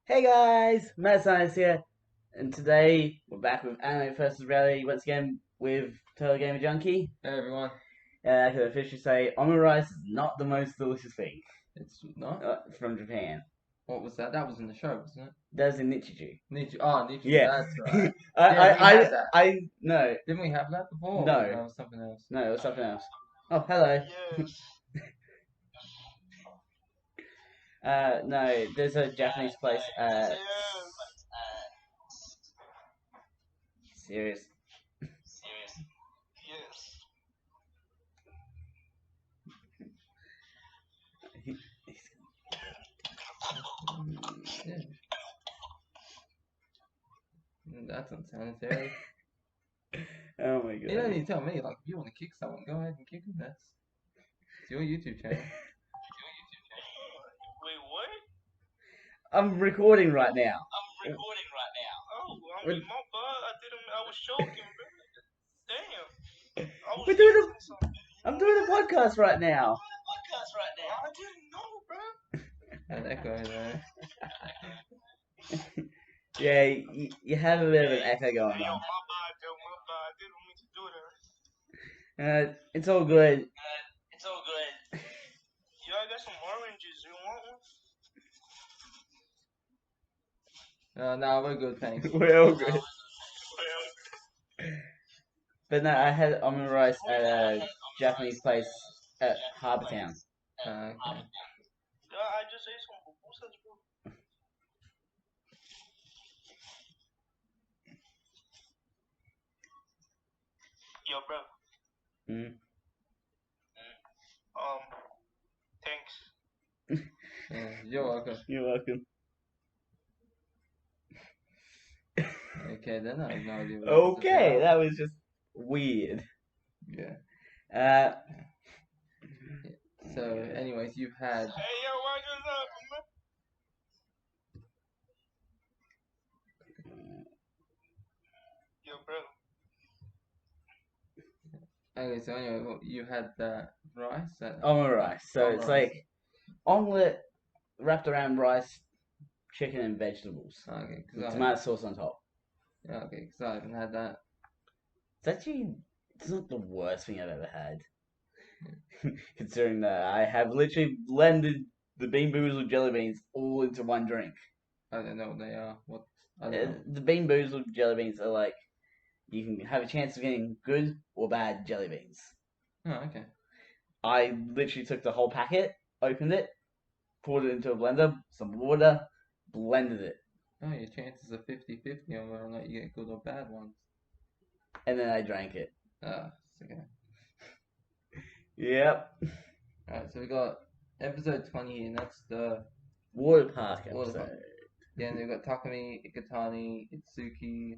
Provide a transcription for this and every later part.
Hey guys, Matt Science here, and today we're back with Anime vs. Reality once again with Total Gamer Junkie. Hey everyone. I can officially say omurice is not the most delicious thing It's not? from Japan. What was that? That was in the show, wasn't it? That's in Nichiju. Nichi, Yeah. that's right. I, Yeah, we had that. no, Didn't we have that before? no, Or that was something else. no, it was something else. Oh, hello. Yes. No, there's a Japanese place. Yes. Serious. Yes. Yeah. That's unsanitary. Oh my god. You don't need to tell me, like, if you want to kick someone, go ahead and kick them. It's your YouTube channel. Wait, what? I'm recording right now. Oh, I mean, my bad. I was joking, bro. Damn. I was We're doing listening to something. I'm doing a podcast right now. I didn't know, bro. That echo there. Yeah, you have a bit of an echo going Hey, yo, on. my bad, yo, my bad. I didn't mean to do that. It's all good. Yo, I got some oranges. You want one? No, we're good, thanks. We're all good. Well, But no, I had omurice at a Japanese place at Harbour Town. Okay. yeah, I just ate some pupusas, bro. Yo, bro. Mm. Thanks. You're welcome. You're welcome. Okay, then I have no idea what Okay, that was just weird. Yeah. So, anyways, you've had... Hey, yo, why you laughing, man? Yo, bro. Okay, so anyway, you had that rice? Omurice. So it's Omurice. like omelette wrapped around rice, chicken, and vegetables. Okay, With tomato sauce on top. Yeah, okay, because I haven't had that. It's not the worst thing I've ever had. Considering that I have literally blended the Bean Boozled jelly beans all into one drink. I don't know what they are. I don't know. The Bean Boozled jelly beans are like, you can have a chance of getting good or bad jelly beans. Oh, okay. I literally took the whole packet, opened it, poured it into a blender, some water, blended it, Oh, your chances are 50-50 on whether or not you get good or bad ones. and then I drank it. It's okay. Yep. Alright, so we got episode 20 here, and that's the Water park Water episode. park. Yeah, and we've got Takumi, Ikatani, Itsuki,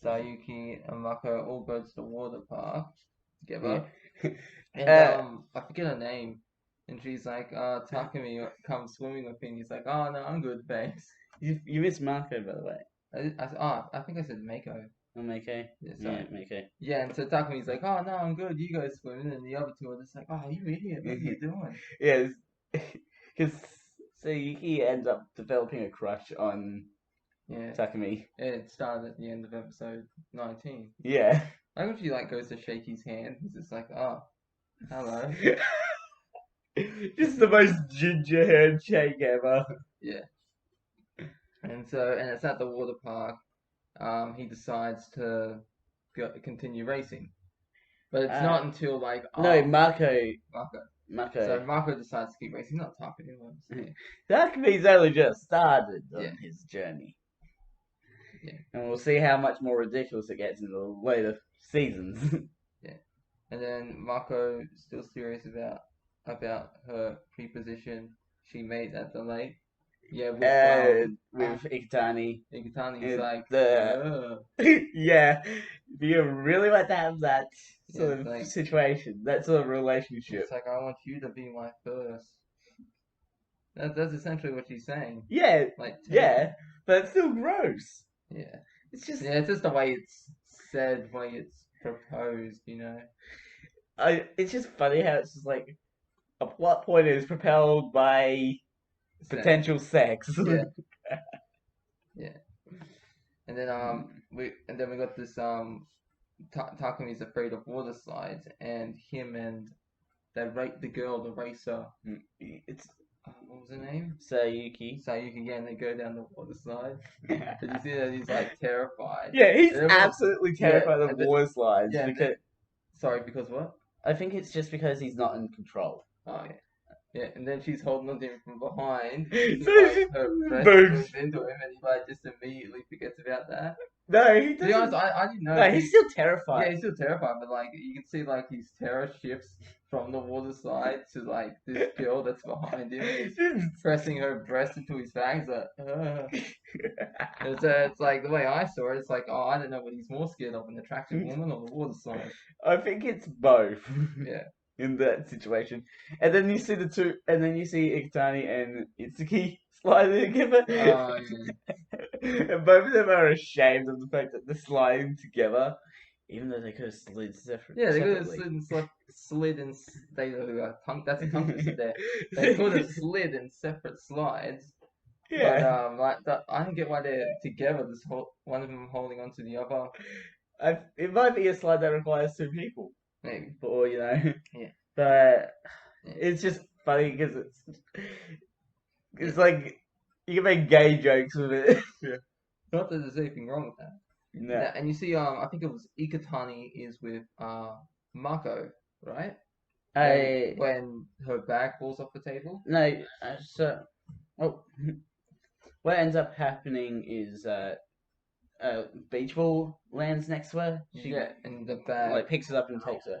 Sayuki, and Mako all go to the water park together. Yeah. And I forget her name. And she's like, Takumi comes swimming with me, and he's like, oh no, I'm good, thanks. You missed Marco, by the way. I think I said Mako. Oh, Mako? Yeah, sorry. Mako. Yeah, and so Takumi's like, oh no, I'm good, you go swimming, and the other two are just like, oh, you idiot, what are you doing? Yes, because Sayuki ends up developing a crush on Takumi. It started at the end of episode 19. Yeah. Like when she like goes to shake his hand, he's just like, oh, hello. Just the most ginger handshake ever. Yeah. And it's at the water park. He decides to continue racing, but it's not until like Marco. So Marco decides to keep racing, not Takumi. Takumi's only just started on his journey. Yeah. And we'll see how much more ridiculous it gets in the later seasons. Yeah. And then Marco is still serious about her preposition she made at the lake. Yeah, with Ikutani. Ikutani's like yeah. Do you really want to have that sort of like, situation, that sort of relationship? It's like, I want you to be my first. That's essentially what she's saying. Yeah. Like, yeah, but it's still gross. Yeah. It's just it's just the way it's said, the way it's proposed, you know. It's just funny how it's just like a plot point is propelled by potential sex. Yeah. And then we got this Takumi's afraid of water slides, and him and the girl, the racer. It's What was her name? Sayuki. Sayuki, and they go down the water slide. Did you see that? He's like terrified. Yeah, he's And everyone- absolutely terrified and of the- water slides. yeah, because Sorry, because what? I think it's just because he's not in control. Oh yeah. Yeah, and then she's holding on to him from behind. So So she like her breast boobs. moves into him, and he like just immediately forgets about that. No, he To be honest, doesn't. I didn't know. No, he's still Yeah, terrified. he's still terrified, but like you can see like his terror shifts from the water slide to like this girl that's behind him, just pressing her breast into his back. He's like, it's like the way I saw it. It's like, oh, I don't know what he's more scared of, an attractive woman or the water slide. I think it's both. Yeah. In that situation, and then you see the two, and then you see Ikutani and Itsuki sliding together. Oh, And both of them are ashamed of the fact that they're sliding together, even though they could have slid Yeah, they could have separately. slid and they that's a tongue twister there. They could have slid in separate slides. Yeah. But I don't get why they're together. One of them holding onto the other. It might be a slide that requires two people, Maybe. or Yeah. But Yeah. it's just funny because it's like you can make gay jokes with it. Not that there's anything wrong with that. No. And you see, I think it was Ikutani is with Mako, right? When her bag falls off the table. No, what ends up happening is beach ball lands next to her. She and the bag picks it up and takes it.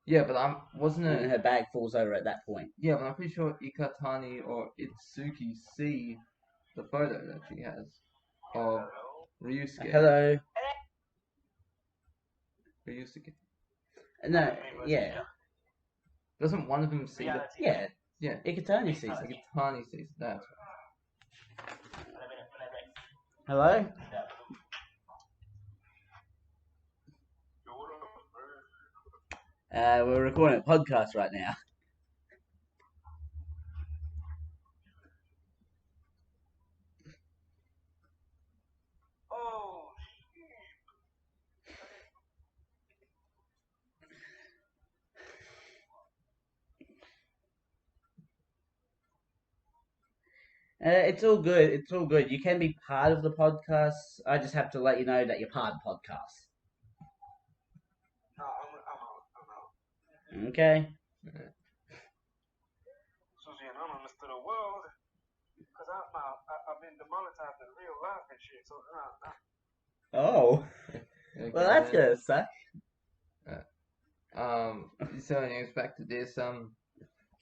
Yeah, but wasn't it? And her bag falls over at that point. Yeah, but I'm pretty sure Ikutani or Itsuki see the photo that she has of Ryosuke. Hello. Ryosuke. No, yeah. Doesn't one of them see it? Yeah. Yeah. Ikutani sees it. Ikutani sees it. That's right. Hello? We're recording a podcast right now. Oh, It's all good. It's all good. You can be part of the podcast. I just have to let you know that you're part of the podcast. no, I'm out. Okay. Susie and I'm Mr. The World, because I've been demonetized in real life and shit, so Oh. Okay, Well, that's gonna suck. So anyways, back to this.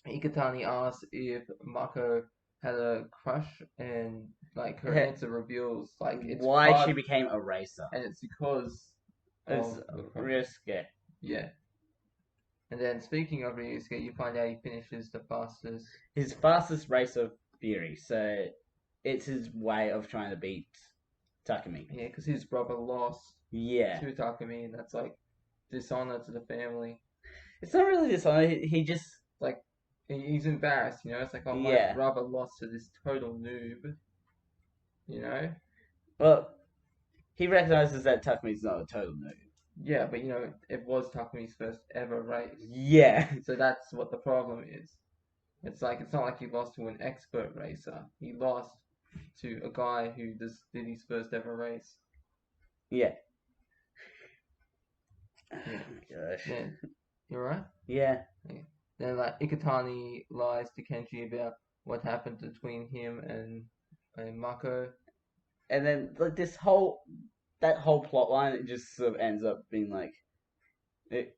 Ikutani asked if Mako had a crush, and like her answer reveals like it's why she became a racer. and it's because It's of the crush. Ryosuke. Yeah. And then speaking of Ryosuke, you find out he finishes the fastest. His fastest race of Fury, so it's his way of trying to beat Takumi. Yeah, because his brother lost Yeah. to Takumi, and that's like dishonor to the family. It's not really dishonor. He just Like he's embarrassed, you know. It's like, oh, my Yeah. brother lost to this total noob. You know. well, he recognizes that Takumi's not a total noob. Yeah, but you know, it was Takumi's first ever race. Yeah. So that's what the problem is. It's like it's not like he lost to an expert racer. He lost to a guy who just did his first ever race. Yeah. Yeah. Oh my gosh. Yeah. You're right? Yeah. Then like Ikutani lies to Kenji about what happened between him and Mako. And then like that whole plot line, it just sort of ends up being like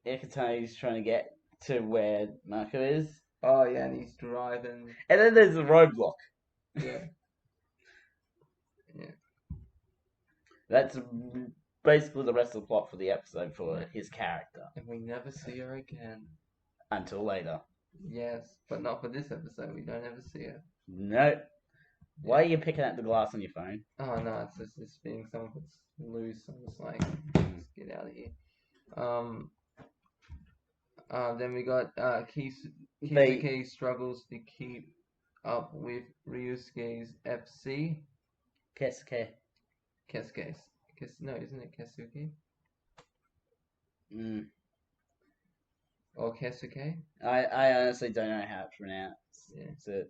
Ikutani's trying to get to where Mako is. Oh yeah, and he's driving. And then there's a roadblock. Yeah. Yeah. That's basically the rest of the plot for the episode for his character. And we never see her again. Until later. Yes, but not for this episode. We don't ever see her. No. Why are you picking at the glass on your phone? Oh no, it's just this being something that's loose. I'm just like, just get out of here. Then we got Kisuke struggles to keep up with Ryosuke's FC Kesuke. Kesuke. No, isn't it Kesuke? Mm. Or Kesuke? I honestly don't know how it's pronounced. Yeah. So,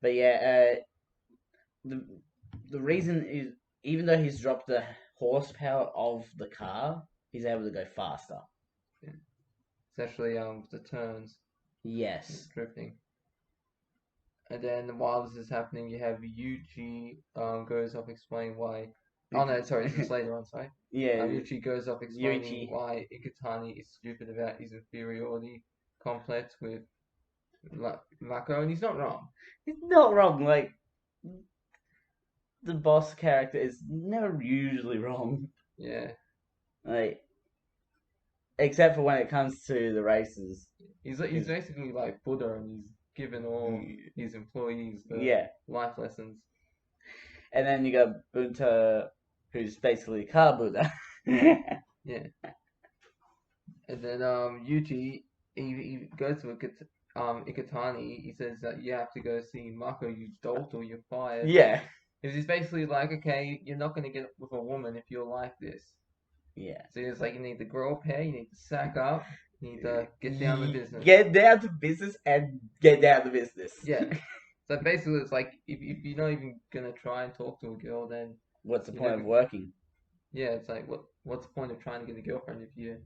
but yeah, the reason is even though he's dropped the horsepower of the car, he's able to go faster. Yeah. Especially the turns, Yes. drifting. And then while this is happening, you have Yuji goes off explaining why. Oh no, sorry, this is later on. Sorry. Yeah. Yuji goes off explaining Yuichi. why Ikutani is stupid about his inferiority complex with Mako, and he's not wrong. He's not wrong. Like the boss character is never usually wrong. Yeah. Like except for when it comes to the races. He's basically like Buddha, and he's given all his employees the life lessons. And then you got Bunta, who's basically car Buddha. Yeah. And then Yuji, he goes to Ikutani. He says that you have to go see Mako, you dolt, or you're fired. Yeah. Because he's basically like, okay, you're not gonna get with a woman if you're like this. Yeah. So it's like you need to grow up hair, you need to sack up, you need to get down to business. Get down to business and get down to business. Yeah. So basically, it's like if you're not even gonna try and talk to a girl, then what's the point of working? Yeah, it's like what's the point of trying to get a girlfriend if you're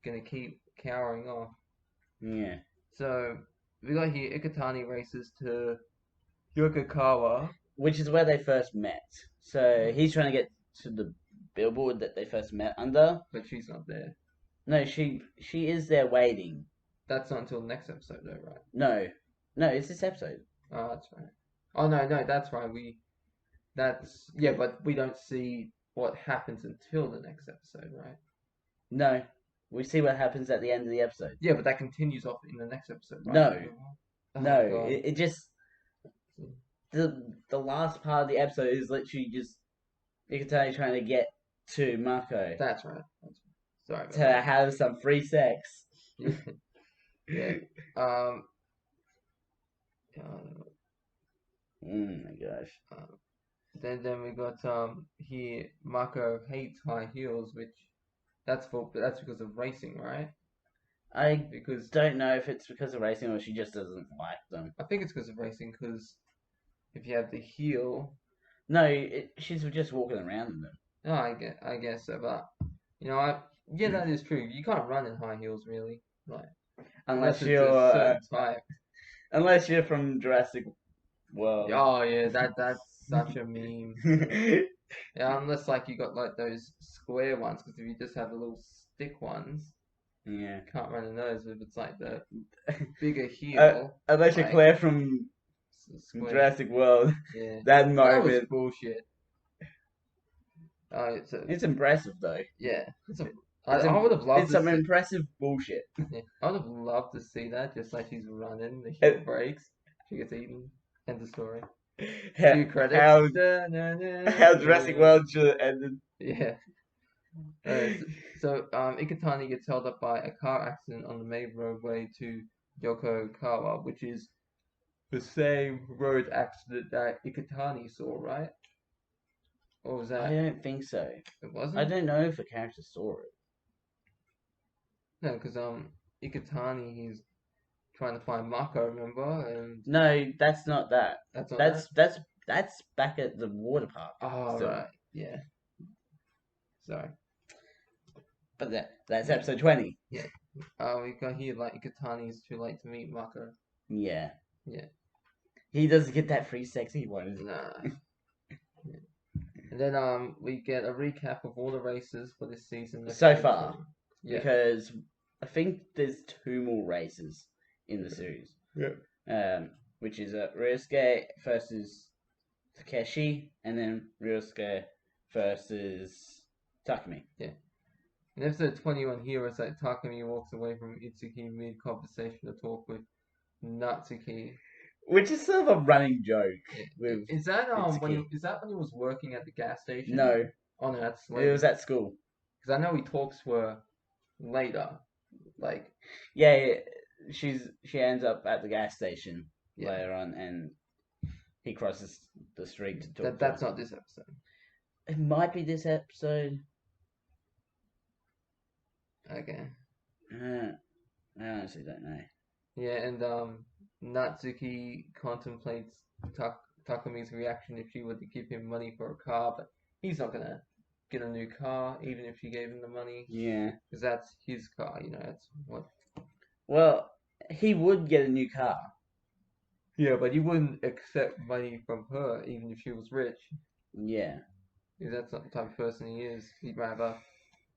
gonna keep cowering off? Yeah. So we got here Ikutani races to Yokokawa, which is where they first met. So he's trying to get to the billboard that they first met under, but she's not there. No, she is there waiting. That's not until the next episode, though, right? No, it's this episode. Oh, that's right. Oh no, that's right. But we don't see what happens until the next episode, right? No, we see what happens at the end of the episode. Yeah, but that continues off in the next episode, right? No, it just the last part of the episode is literally just Ikutani trying to get to Mako. That's right. Sorry. To have some free sex. Yeah. Oh my gosh. Then we got here Mako hates high heels, which that's because of racing, right? I don't know if it's because of racing or she just doesn't like them. I think it's because of racing, because if you have the heel. No, she's just walking around in them. No, I guess so, but that is true. You can't run in high heels, really, like unless you're a certain type. Unless you're from Jurassic World. Oh yeah, that's such a meme. Yeah, unless like you got like those square ones, because if you just have the little stick ones, you can't run in those. If it's like the bigger heel, unless you're Claire from Jurassic World, yeah, that moment was bullshit. It's impressive though. Yeah, I would have loved. It's some impressive bullshit. Yeah, I would have loved to see that. Just like she's running, the heel breaks, she gets eaten. End of story. Few credits. How Jurassic World should have ended. Yeah. So Ikutani gets held up by a car accident on the main roadway to Yokokawa, which is the same road accident that Ikutani saw, right? Or was that? I don't think so. It wasn't? I don't know if the character saw it. No, because Ikutani, he's trying to find Mako, remember? And no, that's not that. That's not that's back at the water park. Oh, right. Yeah. Sorry. But that's episode 20. Yeah. We got here like Ikutani's too late to meet Mako. Yeah. Yeah. He doesn't get that free sex he wanted. Nah. Yeah. And then we get a recap of all the races for this season. So far. Yeah. Because I think there's 2 more races in the series. Yeah. Which is Ryosuke versus Takeshi, and then Ryosuke versus Takumi. Yeah. In episode 21 here, it's like Takumi walks away from Itsuki mid-conversation to talk with Natsuki. Which is sort of a running joke. Yeah. With is that when he was working at the gas station? No. Oh no, that's later. It was at school. Because I know he talks to her later. Like yeah, she ends up at the gas station later on, and he crosses the street to talk to That's her. not this episode. It might be this episode. Okay. I honestly don't know. Yeah, and Natsuki contemplates Takumi's reaction if she were to give him money for a car, but he's not gonna get a new car even if she gave him the money. Yeah. Because that's his car, you know. That's what. Well, he would get a new car. Yeah, but he wouldn't accept money from her even if she was rich. Yeah. Because that's not the type of person he is. He'd rather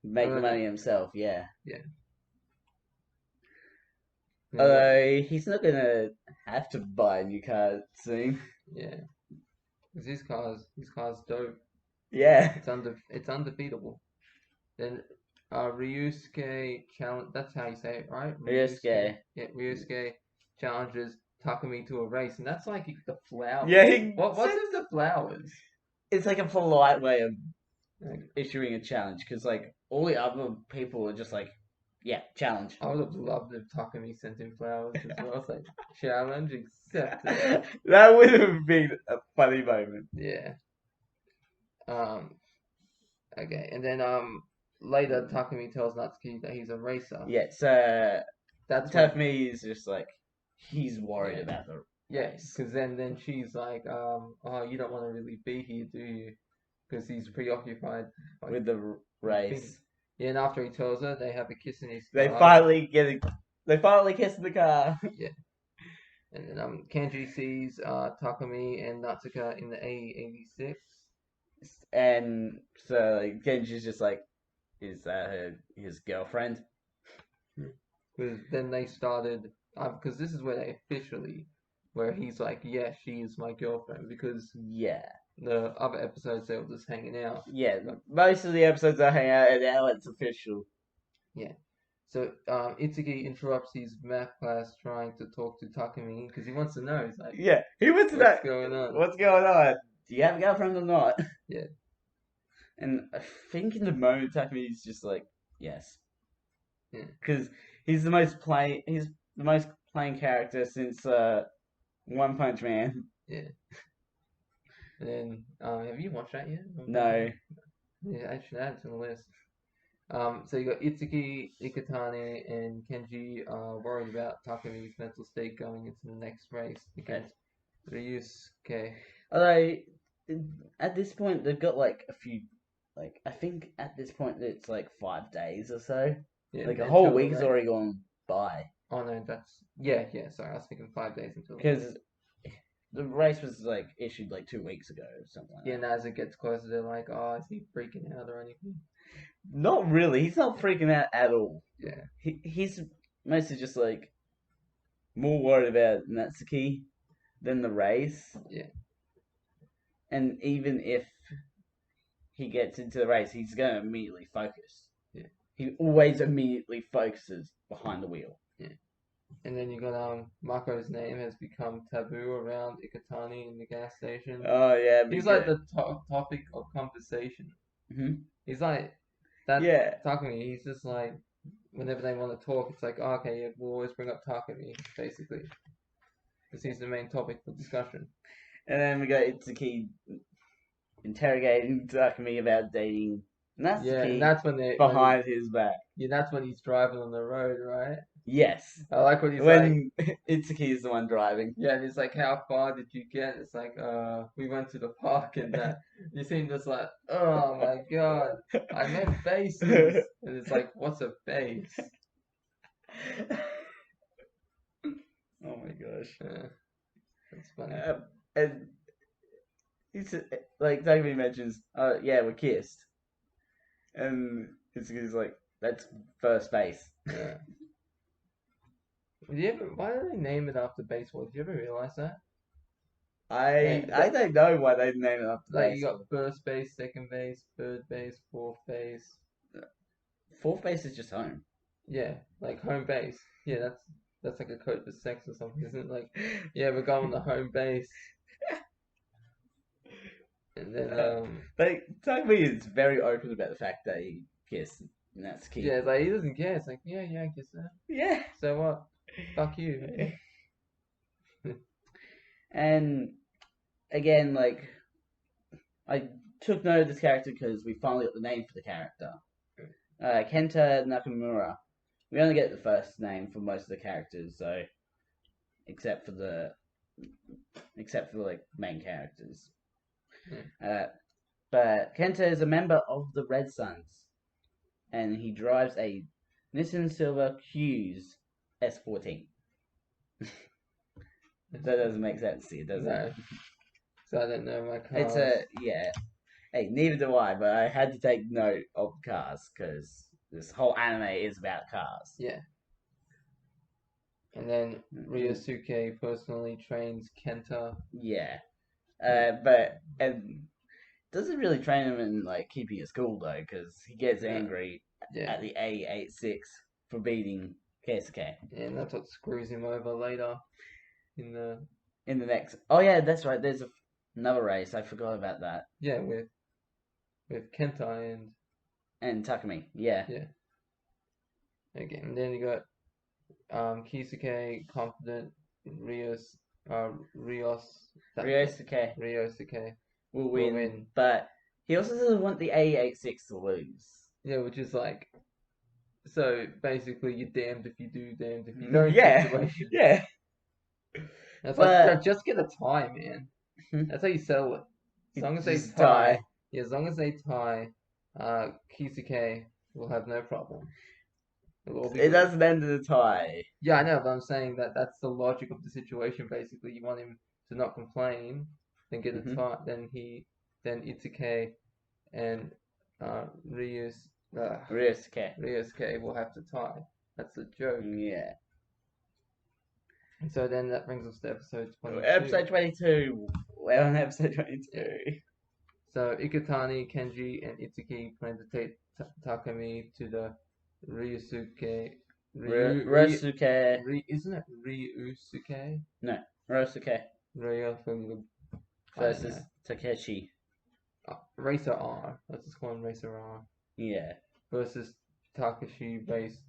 make the earn money himself. Yeah. Yeah. Although he's not gonna have to buy a new car soon. Yeah. Because his car's dope. Yeah. It's undefeatable. Then Ryosuke challenge. That's how you say it, right? Ryosuke. Yeah, Ryosuke challenges Takumi to a race, and that's like the flowers. Yeah. What's with the flowers? It's like a polite way of Like, issuing a challenge because like all the other people are just like, yeah, challenge. I would have loved if Takumi sent him flowers as well. It's like challenge accepted. That would have been a funny moment. Yeah. Okay, and then later Takumi tells Natsuki that he's a racer. Yeah, so That's Takumi is just like he's worried about the race. because then she's like, oh, you don't want to really be here, do you? Because he's preoccupied with the race. Yeah, and after he tells her, they have a kiss in his car. They finally kiss in the car. Yeah. And then Kenji sees Takumi and Natsuka in the A86. And so like, Kenji's just like, is that his girlfriend? Because then they started, because this is where they officially, where he's like, yeah, she is my girlfriend. Because the other episodes they were just hanging out. Yeah, most of the episodes are hanging out, and now it's official. Yeah. So Itsuki interrupts his math class trying to talk to Takumi because he wants to know. He's like, yeah, he wants to know what's going on. What's going on? Do you have a girlfriend or not? Yeah. And I think in the moment Takumi's just like, yes. Yeah. Because he's the most playing character since One Punch Man. Yeah. And then, have you watched that yet? No. Yeah, I should add it to the list. So you got Itsuki, Ikutane, and Kenji worried about Takumi's mental state going into the next race against Ryosuke. Although, at this point, they've got like a few, like, I think at this point it's like 5 days or so. Yeah, like a whole week has already gone by. Oh no, yeah, sorry, I was thinking 5 days until. Because the race was like issued like 2 weeks ago or something like that. Yeah, and as it gets closer, they're like, oh, is he freaking out or anything? Not really. He's not freaking out at all. Yeah. He's mostly just like more worried about Natsuki than the race. Yeah. And even if he gets into the race, he's going to immediately focus. Yeah. He always immediately focuses behind the wheel. Yeah. And then you got Mako's name has become taboo around Ikutani in the gas station. Oh yeah. He's like the topic of conversation. Mm-hmm. He's like that. Yeah. Takumi. He's just like whenever they want to talk, it's like, oh, okay, yeah, we'll always bring up Takumi basically because he's the main topic for discussion. And then we got Itsuki interrogating Takumi about dating Natsuki. Yeah, and that's when they behind his back. Yeah, that's when he's driving on the road, right? Yes. I like what he's when Itsuki is the one driving. Yeah, and he's like, how far did you get? It's like, we went to the park and that. You seem just like, oh my god, I meant faces. And it's like, what's a face? Oh my gosh. Yeah, that's funny. And he's like, Takumi mentions, yeah, we kissed. And Itsuki's like, that's first base. Yeah. Why do they name it after baseball? Did you ever realize that? I don't know why they name it after like baseball. You got first base, second base, third base, fourth base. Fourth base is just home. Yeah, like home base. Yeah, that's like a code for sex or something, isn't it? Like, yeah, we're going to home base. And then Takumi is very open about the fact that he kissed, and that's key. Yeah, it's like he doesn't care. It's like, yeah, I kiss her. Yeah. So what? Fuck you. And again, like I took note of this character because we finally got the name for the character. Kenta Nakamura. We only get the first name for most of the characters, so except for the like main characters. But Kenta is a member of the Red Suns, and he drives a Nissan Silver Q's S14. That doesn't make sense to you, does it? So I don't know my cars. It's yeah. Hey, neither do I, but I had to take note of cars because this whole anime is about cars. Yeah. And then Ryosuke personally trains Kenta. Yeah. But doesn't really train him in like keeping his cool though, because he gets angry at the A86 for beating Keisuke. Yeah, and that's what screws him over later in the next. Oh yeah, that's right. There's another race. I forgot about that. Yeah, with Kenta and Takumi. Yeah. Yeah. Okay, and then you got Keisuke, confident, Ryosuke will win, but he also doesn't want the A86 to lose. Yeah, which is like, so basically you're damned if you do, damned if you don't. Situation. Yeah. That's like, just get a tie, man. That's how you settle it. As long as they tie. Yeah, as long as they tie, Keisuke will have no problem. It doesn't end in a tie. Yeah, I know, but I'm saying that's the logic of the situation. Basically, you want him to not complain, then get a tie. Then Itsuke and Ryosuke will have to tie. That's the joke. Yeah. And so then that brings us to episode 22. Episode 22. We're on episode 22. So Ikutani, Kenji, and Itsuki plan to take Takumi to the Ryosuke. Isn't it Ryosuke? No, Ryosuke. Versus Takeshi. Racer R. Let's just call him Racer R. Yeah. Versus Takeshi base.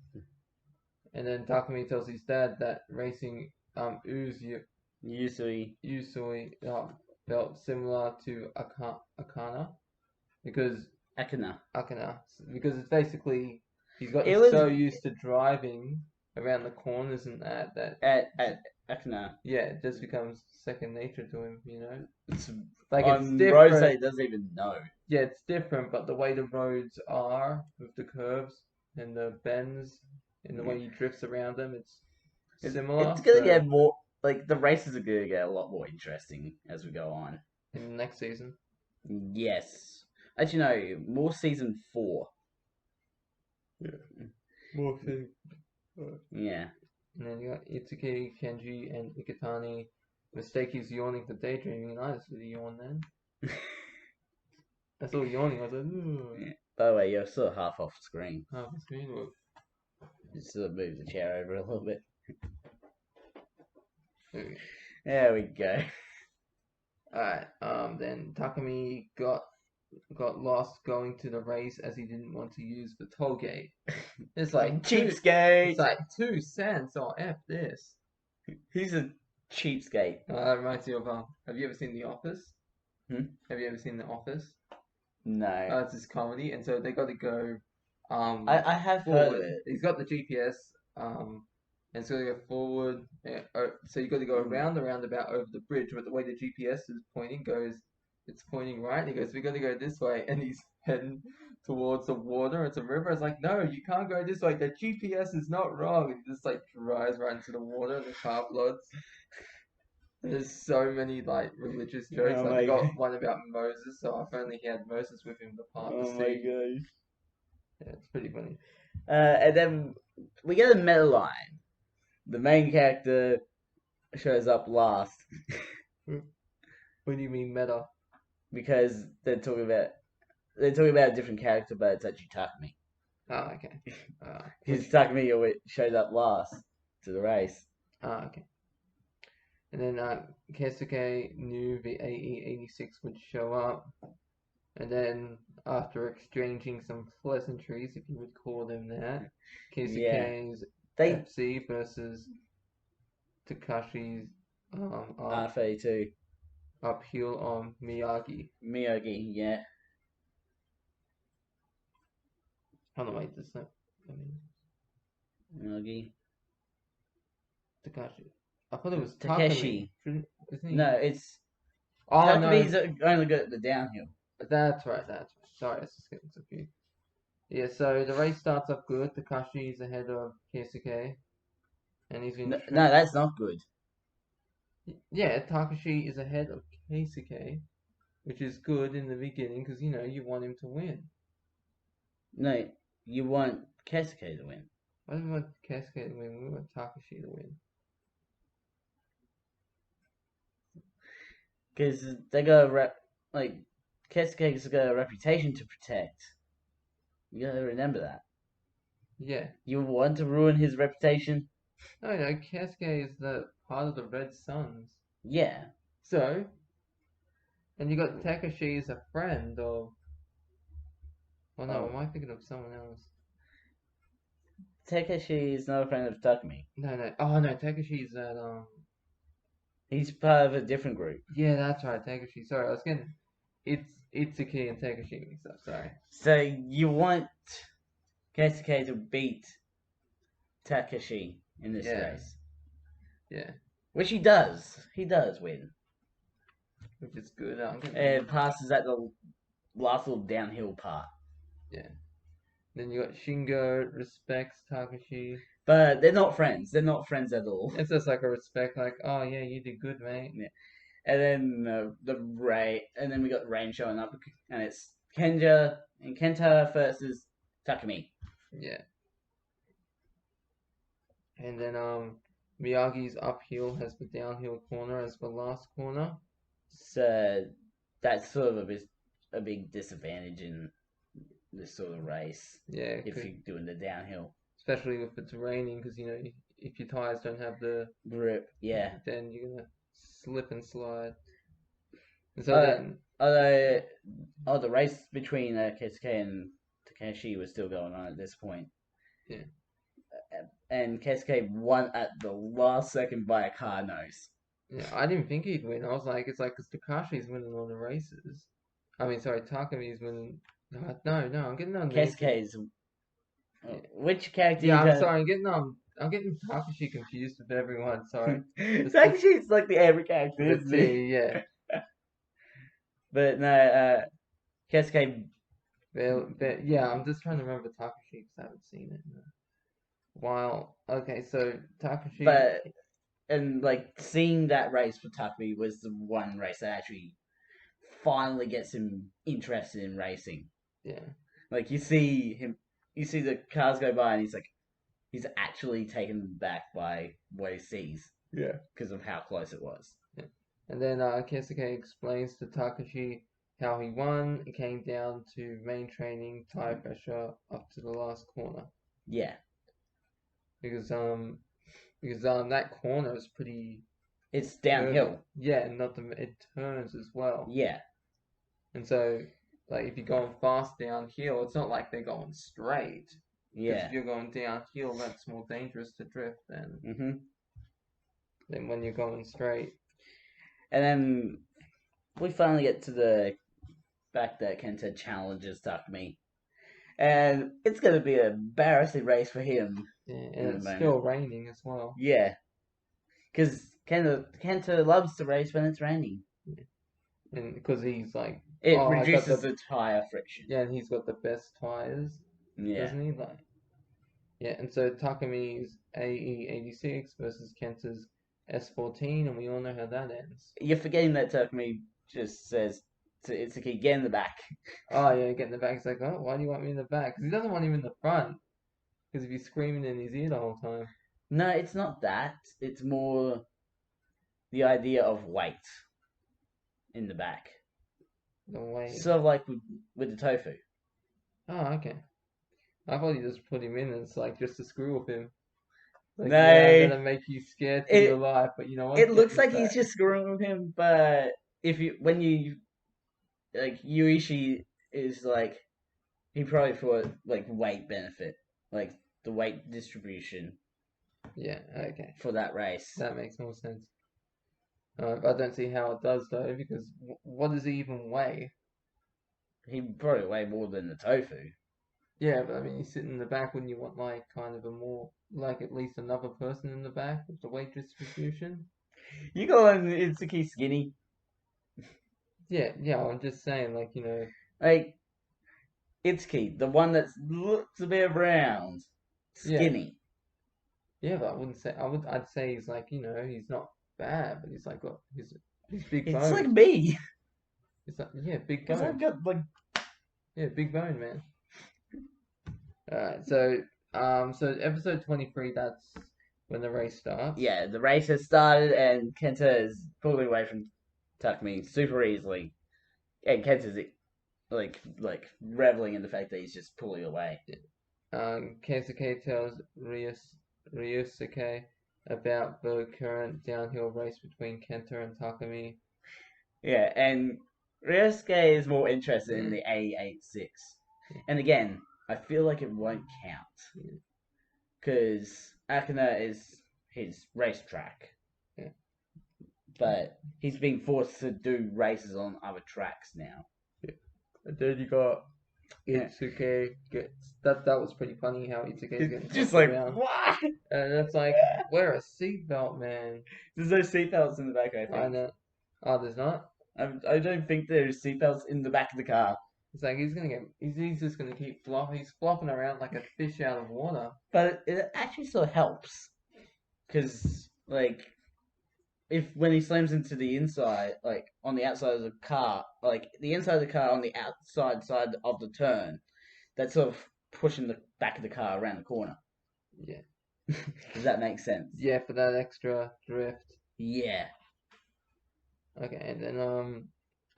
And then Takumi tells his dad that racing Usui felt similar to Akana because it's basically he's gotten so used to driving around the corners and that at Akana. Yeah, it just becomes second nature to him, you know. It's different. Roads that he doesn't even know. Yeah, it's different, but the way the roads are with the curves and the bends and the way he drifts around them, it's similar. It's gonna get more like the races are gonna get a lot more interesting as we go on in the next season. Yes, actually no, more season 4. Yeah, more season 4. Yeah. And then you got Itsuki, Kenji, and Ikutani. Mistake he's yawning for daydreaming, and I just really yawned then. I saw yawning, I was like, ooh. Yeah. By the way, you're still half off screen. Half the screen? Look. Just sort of move the chair over a little bit. Okay. There we go. Alright, then Takumi got lost going to the race as he didn't want to use the toll gate. It's like cheapskate. It's like 2 cents. Oh, F this. He's a cheapskate. That reminds me of have you ever seen The Office? Have you ever seen The Office? No. It's this comedy, and so they got to go. I have heard of it. He's got the GPS. And so you go forward. So you got to go around the roundabout over the bridge, but the way the GPS is pointing it's pointing right. And he goes, we got to go this way, and he's heading towards the water. It's a river. It's like, no, you can't go this way. The GPS is not wrong. And he just like drives right into the water, and the car floods. And there's so many like religious jokes. Oh I got one about Moses, so if only he had Moses with him to part the sea. Oh my gosh. Yeah, it's pretty funny. And then we get a meta line. The main character shows up last. What do you mean meta? Because they're talking about a different character, but it's actually Takumi. Oh, okay. Because Takumi showed up last to the race. Oh, okay. And then Keisuke knew the AE86 would show up. And then after exchanging some pleasantries, if you would call them that, Keisuke's FC versus Takashi's R32. uphill on Miyagi. Miyagi, yeah. Oh no, wait, this not. Miyagi. Takashi. I thought it was Takeshi. Takumi. Isn't he? No, it's Oh Takumi's no, only good at the downhill. that's right. Sorry, I was just getting confused. Yeah, so the race starts off good. Takashi is ahead of Keisuke, and he's been No, that's not good. Yeah, Takashi is ahead of Keisuke, which is good in the beginning because you want him to win. No, you want Keisuke to win. Why do we want Keisuke to win? We want Takashi to win. Because they got Keisuke's got a reputation to protect. You gotta remember that. Yeah. You want to ruin his reputation? No, Keisuke is the part of the Red Suns. Yeah. So, and you got Takashi as a friend of. Well, no, am I thinking of someone else? Takeshi is not a friend of Takumi. No. Oh no, Takashi's that He's part of a different group. Yeah, that's right, Takashi. Sorry, I was getting Itsuki and Takashi mixed up. Sorry. So you want Keisuke to beat Takashi in this race. Yeah. Which he does. He does win. Which is good. It passes at the last little downhill part. Yeah. Then you got Shingo respects Takashi. But they're not friends. They're not friends at all. It's just like a respect, like, oh yeah, you did good, mate. Yeah. And then and then we got Rain showing up, and it's Kenta versus Takumi. Yeah. And then Miyagi's uphill has the downhill corner as the last corner. So that's sort of a big disadvantage in this sort of race. Yeah. If you're doing the downhill. Especially if it's raining, because if your tires don't have the grip, yeah, then you're gonna slip and slide. And so the race between Keisuke and Takeshi was still going on at this point. Yeah. And Keisuke won at the last second by a car nose. Yeah, I didn't think he'd win. I was like, it's like because Takashi's winning all the races. I mean, sorry, Takumi's winning. No, I'm getting on Keisuke's. Which character? Yeah, I'm sorry. I'm getting Takashi confused with everyone. Sorry. Takashi's like the every character, isn't he? Yeah. But no, Keisuke. Yeah, I'm just trying to remember Takashi because I haven't seen it in a while. Okay, so Takashi. And seeing that race for Takumi was the one race that actually finally gets him interested in racing. Yeah. Like you see the cars go by and he's actually taken back by what he sees. Yeah. Because of how close it was. Yeah. And then Keisuke explains to Takashi how he won. It came down to main training, tire pressure up to the last corner. Yeah. Because that corner is pretty. It's downhill. Yeah, and it turns as well. Yeah. And so, if you're going fast downhill, it's not like they're going straight. Yeah. If you're going downhill, that's more dangerous to drift than when you're going straight. And then we finally get to the fact that Kenta challenges Takumi. And it's going to be an embarrassing race for him. Yeah, and it's still raining as well. Yeah. Because Kenta loves to race when it's raining. Yeah. And because he's like... It reduces the tire friction. Yeah, and he's got the best tires. Yeah. Doesn't he? Yeah, and so Takumi's AE86 versus Kenta's S14, and we all know how that ends. You're forgetting that Takumi just says to Itsuki, get in the back. Oh, yeah, get in the back. He's like, oh, why do you want me in the back? Because he doesn't want him in the front. Because if he's screaming in his ear the whole time. No, it's not that. It's more the idea of weight in the back. The weight. Sort of like with the tofu. Oh, okay. I thought you just put him in and it's like just to screw with him. Like, no, yeah, I'm gonna make you scared for your life, but you know what? It looks like he's just screwing with him, but when you Yuichi is like, he probably thought weight benefit, like the weight distribution. Yeah, okay. For that race. That makes more sense. I don't see how it does though, because what does he even weigh? He probably weigh more than the tofu. Yeah, but I mean, you sit in the back when you want like kind of a more like at least another person in the back with the weight distribution. You calling Itsuki skinny? Yeah, I'm just saying, like, Like Itsuki, the one that looks a bit round, skinny. Yeah, but I wouldn't say I'd say he's like, he's not bad, but he's like got he's big It's bone. like me. It's like big Because bone. I've got like Big bone, man. Alright, so episode 23, that's when the race starts. Yeah, the race has started and Kenta is pulling away from Takumi super easily. And Kenta's like reveling in the fact that he's just pulling away. Keisuke tells Ryosuke about the current downhill race between Kenta and Takumi. Yeah, and Ryosuke is more interested in the A86. And again, I feel like it won't count. Because Akina is his racetrack. Yeah. But he's being forced to do races on other tracks now. Yeah. And then you got Itsuke gets that was pretty funny how Itsuke's getting just like around. What? And it's like, wear a seatbelt, man. There's no seatbelts in the back, I think. I know. Oh, there's not? I don't think there's seatbelts in the back of the car. It's like he's just gonna keep he's flopping around like a fish out of water. But it actually still helps. Because, like, when he slams into the inside, like, on the outside of the car, like, the inside of the car on the outside side of the turn, that's sort of pushing the back of the car around the corner. Yeah. Does that make sense? Yeah, for that extra drift. Yeah. Okay, and then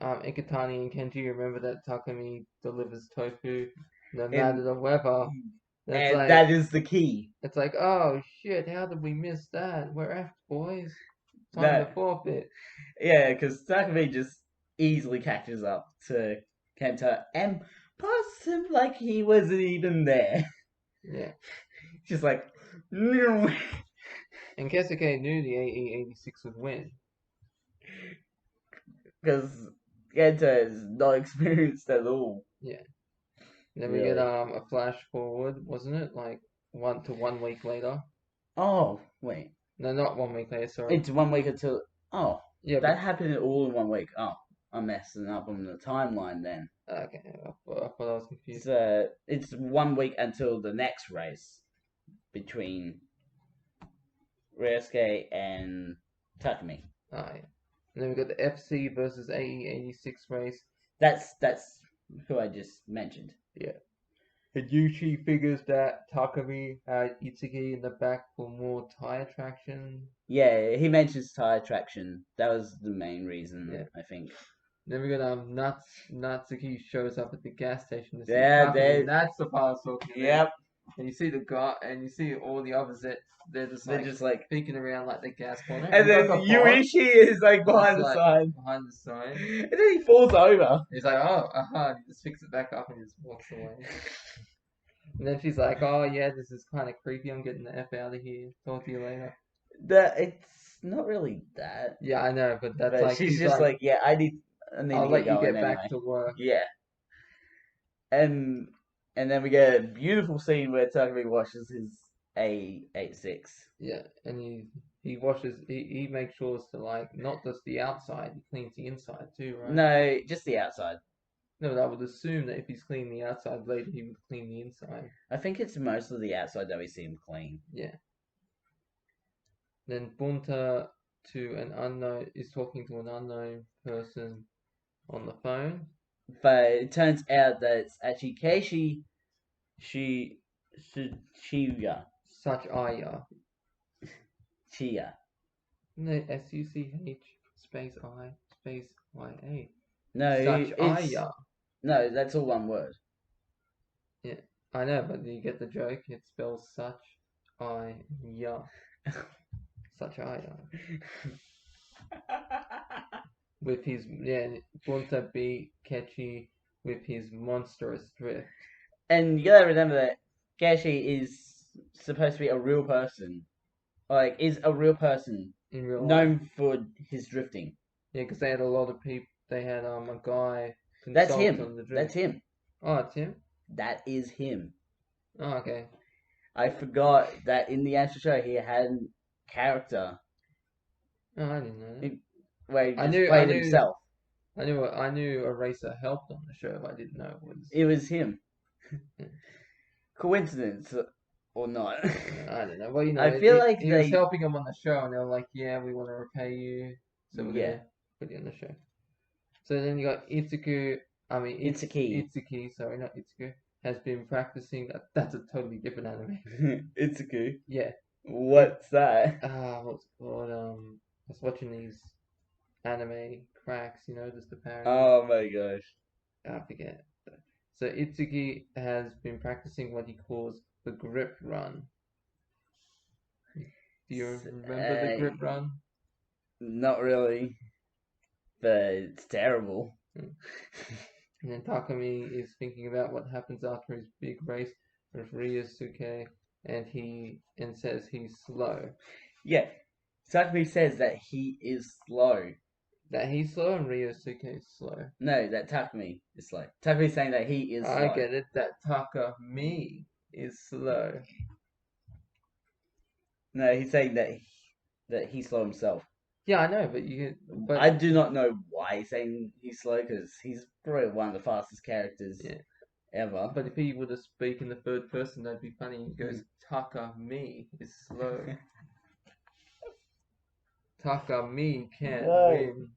Ikitani and Kenji remember that Takumi delivers tofu no matter the weather. And like, that is the key. It's like, oh shit, how did we miss that? We're effed, boys. Time to forfeit. Yeah, because Takumi just easily catches up to Kenta and posts him like he wasn't even there. Yeah. Just like, no. And Keisuke knew the AE86 would win. Because Kenta is not experienced at all. Yeah. Then we get a flash forward, wasn't it? Like 1 week later. Oh, wait. No, not 1 week later, sorry. It's 1 week until... Oh, yeah, that happened all in 1 week. Oh, I'm messing up on the timeline then. Okay, I thought I was confused. It's 1 week until the next race between Ryosuke and Takumi. Oh, yeah. And then we got the FC versus AE86 race. That's who I just mentioned. Yeah. Higuchi figures that Takumi had Itsuki in the back for more tire traction. Yeah, he mentions tire traction. That was the main reason, I think. Then we got Natsuki shows up at the gas station to see Takumi, and that's the part I was talking about. Yep. And you see the guy, and you see all the others that they're just like peeking around like the gas corner. And then Yuichi is like behind the sign. Behind the sign. And then he falls over. He's like, oh, and he just picks it back up and just walks away. And then she's like, oh yeah, this is kind of creepy. I'm getting the F out of here. Talk to you later. It's not really that. Yeah, I know, but that's like she's just like, yeah, I need I'll to let you get anyway. back to work. Yeah. And then we get a beautiful scene where Takumi washes his A86. Yeah, and he washes. He makes sure to like not just the outside, he cleans the inside too, right? No, just the outside. No, but I would assume that if he's cleaning the outside later, he would clean the inside. I think it's mostly the outside that we see him clean. Yeah. Then Bunta is talking to an unknown person on the phone. But it turns out that it's actually Keishi Chiya. Chiya. No, SUCH space I space YA. No, no, that's all one word. Yeah, I know, but do you get the joke? It spells such I-ya. Such I-ya. With his, Bunta beat Kechi with his monstrous drift. And you gotta remember that Kechi is supposed to be a real person. Like, is a real person in real life. Known for his drifting. Yeah, because they had a lot of people. They had a guy That's consult him. on the drift. That's him. Oh, it's him. That is him. Oh, okay. I forgot that in the actual show he had a character Oh, I didn't know that. where he just played himself. I knew a racer helped on the show, but I didn't know it was him. Coincidence or not? I don't know. Well, you know, I feel like he was helping him on the show, and they were like, "Yeah, we want to repay you, so we're gonna put you on the show." So then you got Itsuki. Sorry, not Itsuki. Has been practicing. That's a totally different anime. Itsuki. Yeah. What's that? What's it called? I was watching these anime cracks, you know, just the parody. Oh my gosh. I forget. So Itsuki has been practicing what he calls the grip run. Do you remember the grip run? Not really, but it's terrible. And then Takumi is thinking about what happens after his big race with Ryosuke, and says he's slow. Yeah, Takumi says that he is slow. That he's slow and Ryosuke is slow. No, that Takumi is slow. Takumi's saying that he is slow. I get it. That Takumi is slow. No, he's saying that he's slow himself. Yeah, I know, but I do not know why he's saying he's slow, because he's probably one of the fastest characters ever. But if he were to speak in the third person, that'd be funny. He goes, Takumi is slow. Takumi can't win.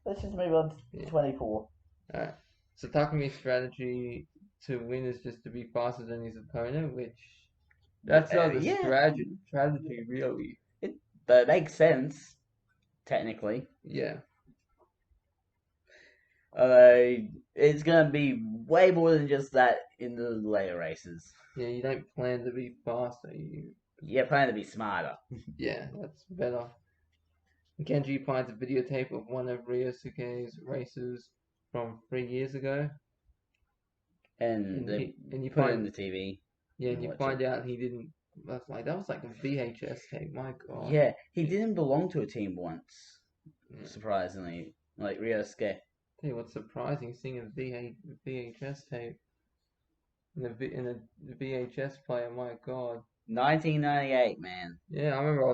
Let's just move on to 24. Alright. So Takumi's strategy to win is just to be faster than his opponent, which that's not a strategy really. But it makes sense, technically. Yeah. It's gonna be way more than just that in the later races. Yeah, you don't plan to be faster. You plan to be smarter. Yeah, that's better. Kenji finds a videotape of one of Ryosuke's races from 3 years ago. And you put it in the TV. Yeah, and you find out he didn't. That was like a VHS tape. My God. Yeah, he didn't belong to a team once. Yeah. Surprisingly, like Ryosuke. Tell you what's surprising, seeing a VHS tape in a VHS player. My God. 1998, man. Yeah, I remember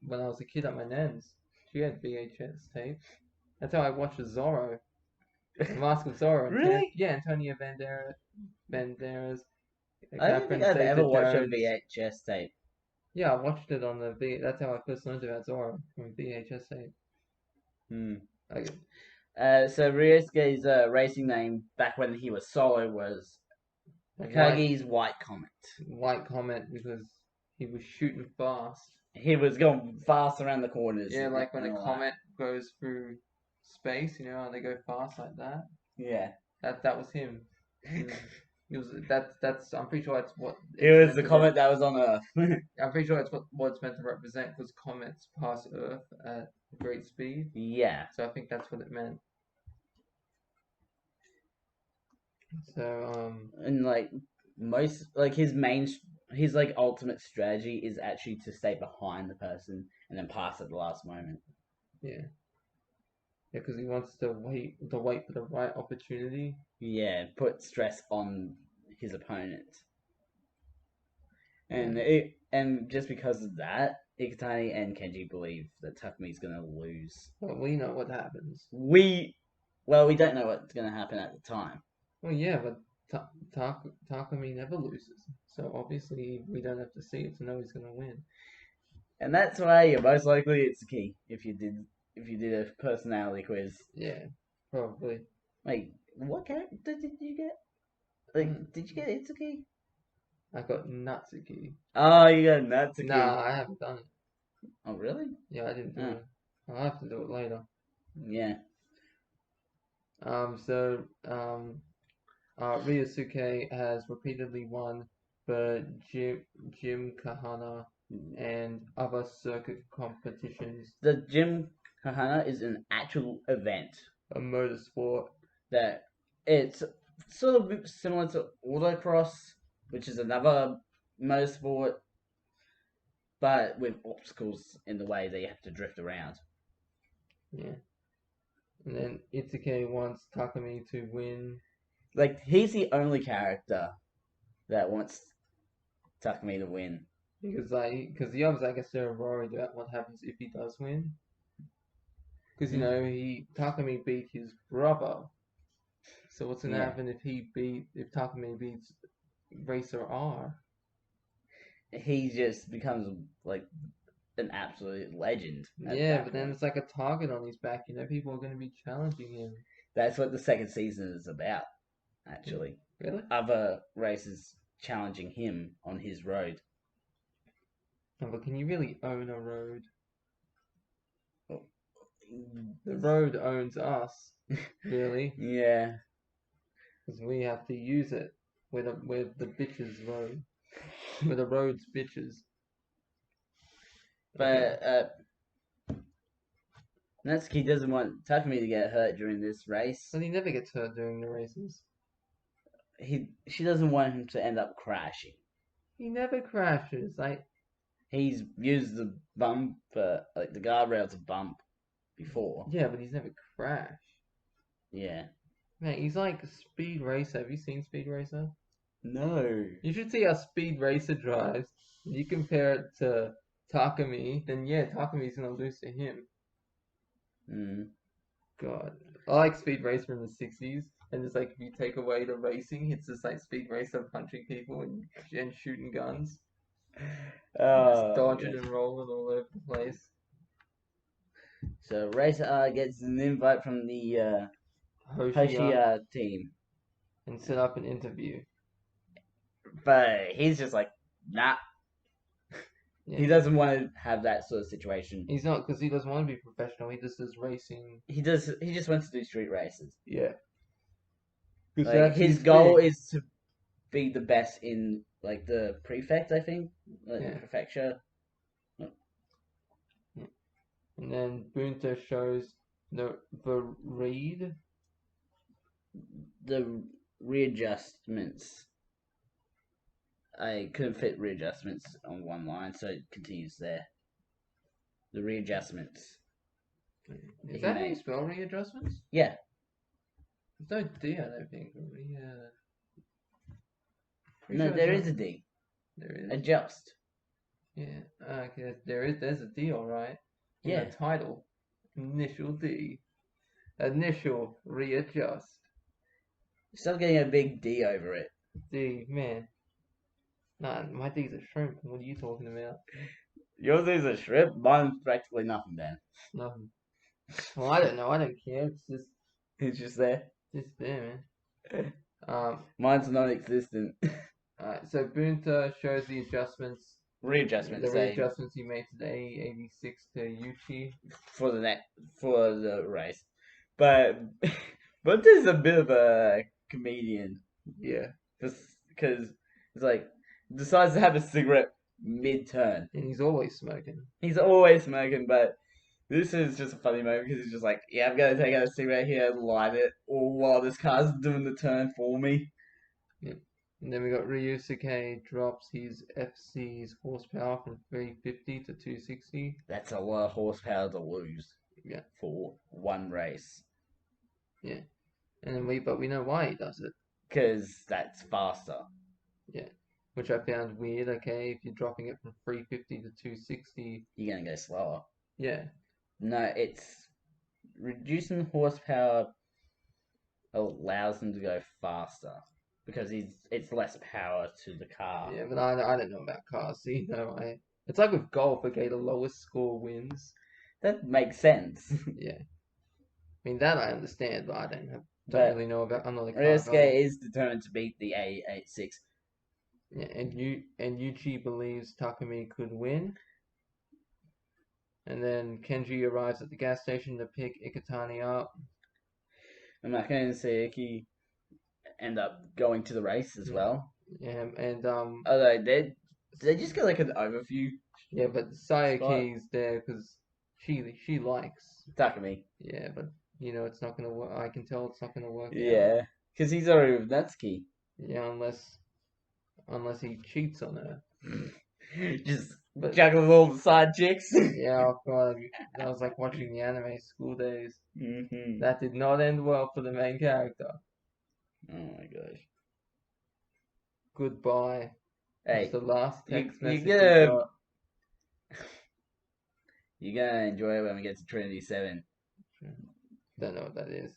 when I was a kid at my nan's. She had VHS tapes. That's how I watched Zorro. The Mask of Zorro. Really? Yeah, Antonio Banderas. I don't think I've ever watched a VHS tape. Yeah, I watched it on the that's how I first learned about Zorro, from VHS tape. Okay. So Ryosuke's racing name back when he was solo was Kagi's White Comet. White Comet, because he was shooting fast. He was going fast around the corners. Yeah, like when a comet goes through space, you know how they go fast like that? Yeah. That was him. That's I'm pretty sure that's what it was the comet that was on Earth. I'm pretty sure that's what it's meant to represent, because comets pass Earth at great speed. Yeah. So I think that's what it meant. So and like his ultimate strategy is actually to stay behind the person and then pass at the last moment. Yeah. Yeah, because he wants to wait for the right opportunity. Yeah, put stress on his opponent. And and just because of that, Ikutani and Kenji believe that Takumi's gonna lose. Well, we know what happens. We don't know what's gonna happen at the time. Well, yeah, but Takumi never loses, so obviously we don't have to see it to know he's gonna win. And that's why you're most likely Itsuki if you did a personality quiz. Yeah, probably. Like, what character did you get? Like, did you get Itsuki? I got Natsuki. Oh, you got Natsuki. Nah, I haven't done it. Oh, really? Yeah, I didn't do it. I'll have to do it later. Yeah. Ryosuke has repeatedly won the Gymkhana and other circuit competitions. The Gymkhana is an actual event. A motorsport. That it's sort of similar to autocross, which is another motorsport. but with obstacles in the way that you have to drift around. Yeah. And then Itsuke wants Takumi to win. Like, he's the only character that wants Takumi to win. Because the others, I guess, they're worried about what happens if he does win. Because, Takumi beat his brother. So what's going to happen if Takumi beats Racer R? He just becomes, like, an absolute legend. Yeah, but then it's like a target on his back. People are going to be challenging him. That's what the second season is about, actually. Really? Other racers challenging him on his road. Oh, but can you really own a road? Oh. The road owns us, really. Yeah. Because we have to use it. We're the bitches road. We're the road's bitches. But Natsuki doesn't want Takumi to get hurt during this race. But he never gets hurt during the races. She doesn't want him to end up crashing. He never crashes. He's used the bump, the guardrail to bump before. Yeah, but he's never crashed. Yeah. Man, he's like Speed Racer. Have you seen Speed Racer? No. You should see how Speed Racer drives. You compare it to Takumi, then yeah, Takumi's gonna lose to him. God. I like Speed Racer in the 60s, and it's like if you take away the racing, it's just like Speed Racer punching people and shooting guns. Just dodging and rolling all over the place. So Racer R gets an invite from the Hoshia team. And set up an interview. But he's just like, nah. Yeah. He doesn't want to have that sort of situation. He's not, because he doesn't want to be professional. He just does racing. He just wants to do street races. Yeah. Like, his goal is to be the best in, like, the prefect, I think. Like, the prefecture. And then Bunta shows the readjustments. I couldn't fit readjustments on one line, so it continues there. The readjustments. Is that how you spell readjustments? Yeah. There's no D, I don't think. No, there is a D. There is. Adjust. Yeah. Okay. There's a D, all right. Yeah. The title. Initial D. Initial readjust. Stop getting a big D over it. D, man. Nah, my D's a shrimp. What are you talking about? Yours is a shrimp. Mine's practically nothing, then. Nothing. Well, I don't know. I don't care. It's just there. Just there, man. Mine's non-existent. Alright, so Bunta shows the adjustments. Readjustments. The readjustments he made to the A86 to Yuchi. For the race. But Bunta's a bit of a comedian. Yeah. Because it's like, decides to have a cigarette mid-turn. And he's always smoking. But this is just a funny moment because he's just like, yeah, I'm going to take out a cigarette here and light it all while this car's doing the turn for me. Yeah. And then we got Ryosuke drops his FC's horsepower from 350 to 260. That's a lot of horsepower to lose. Yeah. For one race. Yeah. And then we know why he does it. Because that's faster. Yeah. Which I found weird, okay? If you're dropping it from 350 to 260... You're going to go slower. Yeah. No, it's... Reducing horsepower allows them to go faster. Because it's less power to the car. Yeah, but I don't know about cars, so it's like with golf, okay? The lowest score wins. That makes sense. Yeah. I mean, that I understand, but I don't really know about... I'm not a car guy. Ryosuke is determined to beat the A86. Yeah, and Yuchi believes Takumi could win. And then Kenji arrives at the gas station to pick Ikutani up. And Maka and Sayuki end up going to the race as well. Yeah, and although they just get like an overview. Yeah, but Sayuki's there because she likes Takumi. Yeah, but it's not gonna work. I can tell it's not gonna work. Yeah, because he's already with Natsuki. Yeah, unless he cheats on her. Just But juggles all the side chicks. yeah, oh god, that was like watching the anime School Days. That did not end well for the main character. Oh my gosh. Goodbye. That's Hey, the last text message we you're got. gonna enjoy it when we get to Trinity 7. Don't know what that is.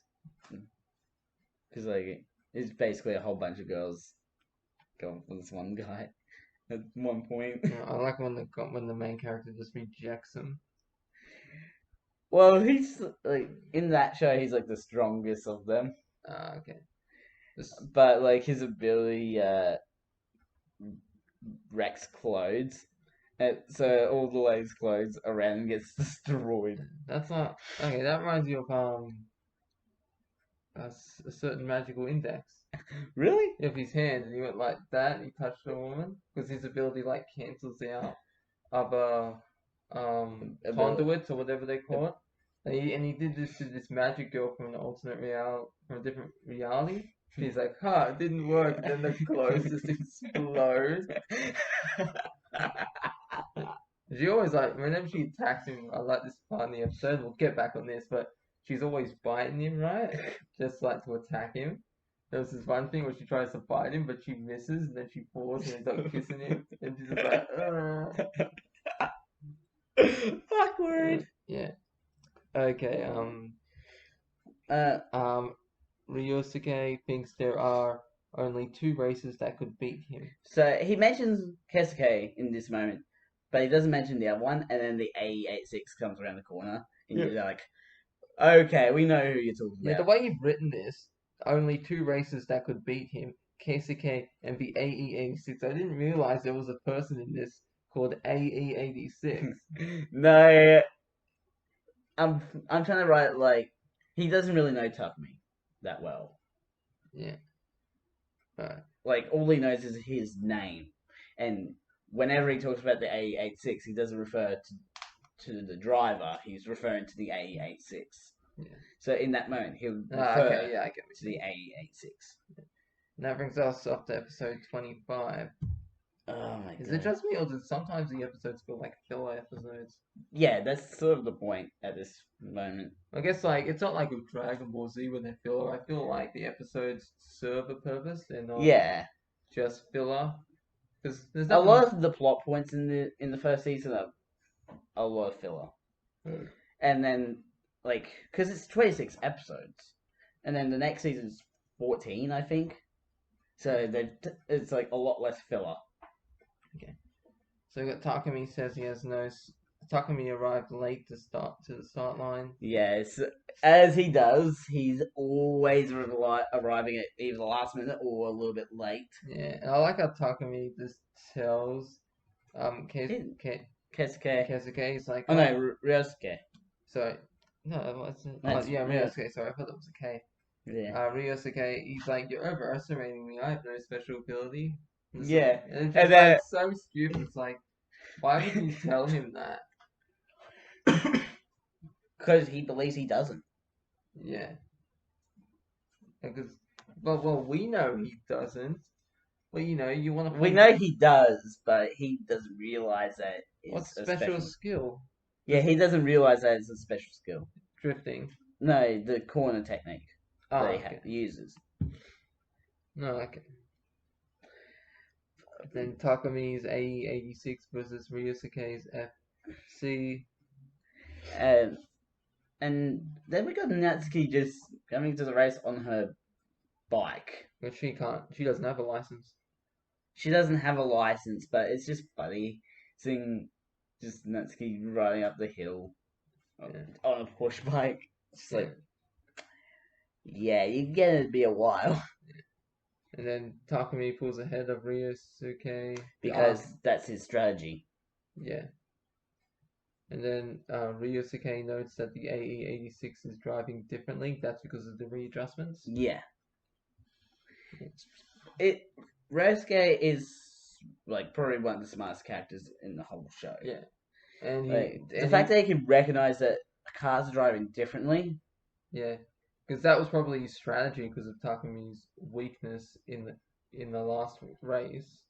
Because, like, it's basically a whole bunch of girls going for this one guy at one point. I like when the main character just rejects him. Well, he's, like, in that show, he's, like, the strongest of them. Okay. But, like, his ability, wrecks clothes. And so all the ladies' clothes around him gets destroyed. That's not... Okay, that reminds you of, a certain magical index. Really? If his hand, and he went like that, and he touched a woman, because his ability, like, cancels out other, conduits, or whatever they call it. And he did this to this magic girl from from a different reality. She's like, it didn't work. And then the clothes just explode. She always, like, whenever she attacks him, I like this part in the episode, we'll get back on this, but she's always biting him, right? Just like to attack him. There was this one thing where she tries to bite him, but she misses, and then she falls and he's like kissing him, and she's just like, Awkward. Yeah. Okay, Ryosuke thinks there are only 2 races that could beat him. So he mentions Kesuke in this moment, but he doesn't mention the other one, and then the AE86 comes around the corner, and you're like, okay, we know who you're talking Yeah, about. the way you've written this, only 2 races that could beat him, Keisuke and the AE86. I didn't realize there was a person in this called AE86. No, I'm trying to write, like, he doesn't really know Takumi that well. Yeah. Alright. Like, all he knows is his name, and whenever he talks about the AE86, he doesn't refer to the driver, he's referring to the AE86. Yeah. So in that moment, he'll refer Okay, yeah, I get to the AE86. And that brings us up to episode 25. Oh my god. Is it just me, or does sometimes the episodes feel like filler episodes? Yeah, that's sort of the point at this moment. I guess, like, it's not like with Dragon Ball Z when they're filler. I feel like the episodes serve a purpose. They're not just filler. Because there's a lot of the plot points in the first season are a lot of filler. And then, like, because it's 26 episodes, and then the next season's 14, I think. So it's like a lot less filler. Okay. So we got Takumi says he has no. Takumi arrived late to the start line. Yes, as he does, he's always arriving at either the last minute or a little bit late. Yeah, and I like how Takumi just tells Kesuke. Keisuke, he's like, oh no, Ryosuke. Sorry, no, it wasn't. Yeah. Ryosuke. Sorry, I thought that was a K. Yeah. Ryosuke, he's like, you're overestimating me. I have no special ability. Yeah, and it's just like so stupid. It's like, why would you tell him that? Because he believes he doesn't. Yeah. Because, well, we know he doesn't. Well, you know, you want to. We know he does, but he doesn't realize that it's What's a special skill? Yeah, he doesn't realize that it's a special skill. Drifting. No, the corner technique that he uses. No, okay. Then Takumi's AE86 versus Ryosuke's FC. And then we got Natsuki just coming to the race on her bike. But she doesn't have a license. She doesn't have a license, but it's just funny seeing just Natsuki riding up the hill on a push bike. It's like, yeah, you're gonna be a while. And then Takumi pulls ahead of Ryosuke. Because that's his strategy. Yeah. And then Ryosuke notes that the AE86 is driving differently. That's because of the readjustments. Yeah. Ryosuke is like probably one of the smartest characters in the whole show. Yeah. And the fact that he can recognize that cars are driving differently. Yeah. Because that was probably his strategy because of Takumi's weakness in the last race.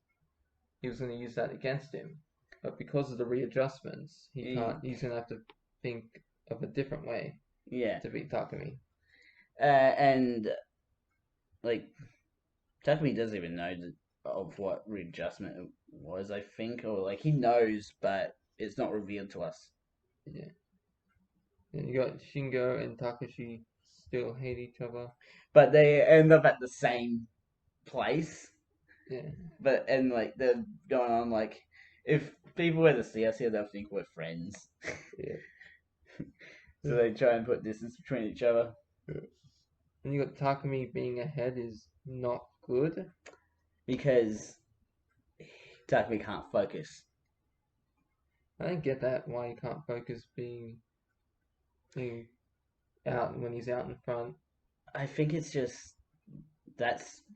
He was going to use that against him. but because of the readjustments, he can't. He's gonna have to think of a different way to beat Takumi. And like Takumi doesn't even know of what readjustment it was, I think, or like he knows, but it's not revealed to us. Yeah. And you got Shingo and Takashi still hate each other, but they end up at the same place. Yeah. But and like they're going on like, if people were to see us here, they'll think we're friends. Yeah. So they try and put distance between each other. And you got Takumi being ahead is not good. Because Takumi can't focus. I don't get that, why he can't focus being out when he's out in front. I think that's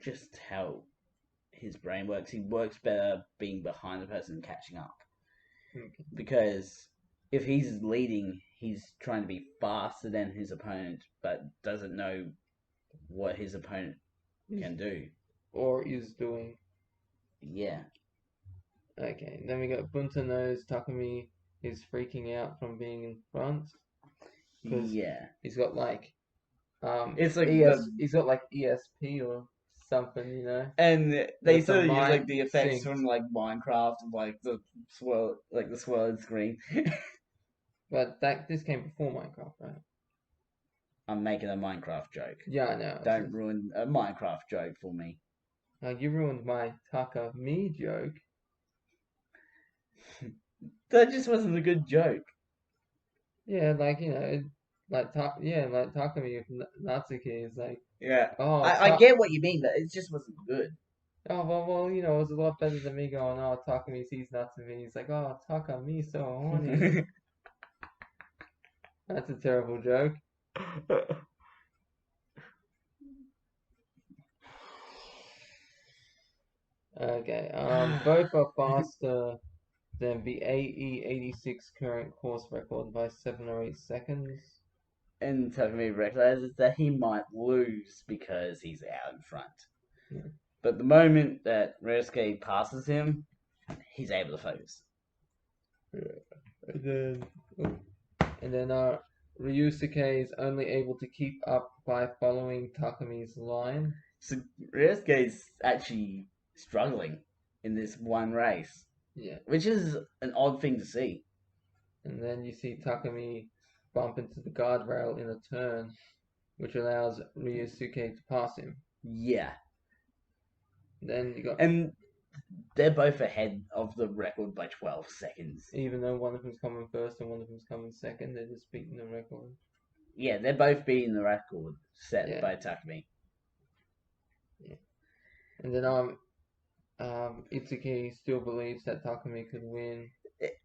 just how his brain works. He works better being behind the person and catching up. Okay. Because if he's leading, he's trying to be faster than his opponent, but doesn't know what his opponent can do. Or is doing. Yeah. Okay, then we got Bunta knows Takumi is freaking out from being in front. Yeah. He's got like it's like he's got like ESP or something, you know. And they sort of use like the effects syncs from like Minecraft, like the swirling screen. But this came before Minecraft, right? I'm making a Minecraft joke. Yeah, I know. Don't ruin a Minecraft joke for me. You ruined my Takumi joke. That just wasn't a good joke. Yeah, like, you know, like Takumi with Natsuki is like. Yeah. Oh, I get what you mean, but it just wasn't good. Oh, well, you know, it was a lot better than me going, oh, Takumi sees Natsuki. He's like, oh, Takumi so horny. That's a terrible joke. Okay, both are faster than the AE86 current course record by 7 or 8 seconds. And Takumi realizes that he might lose because he's out in front. Yeah. But the moment that Ryosuke passes him, he's able to focus. Yeah. And then Ryosuke is only able to keep up by following Takumi's line. So Ryosuke's actually struggling in this one race. Yeah. Which is an odd thing to see. And then you see Takumi bump into the guardrail in a turn, which allows Ryosuke to pass him. Yeah. Then you got... And they're both ahead of the record by 12 seconds. Even though one of them's coming first and one of them's coming second, they're just beating the record. Yeah, they're both beating the record set by Takumi. Yeah. And then Itsuki still believes that Takumi could win.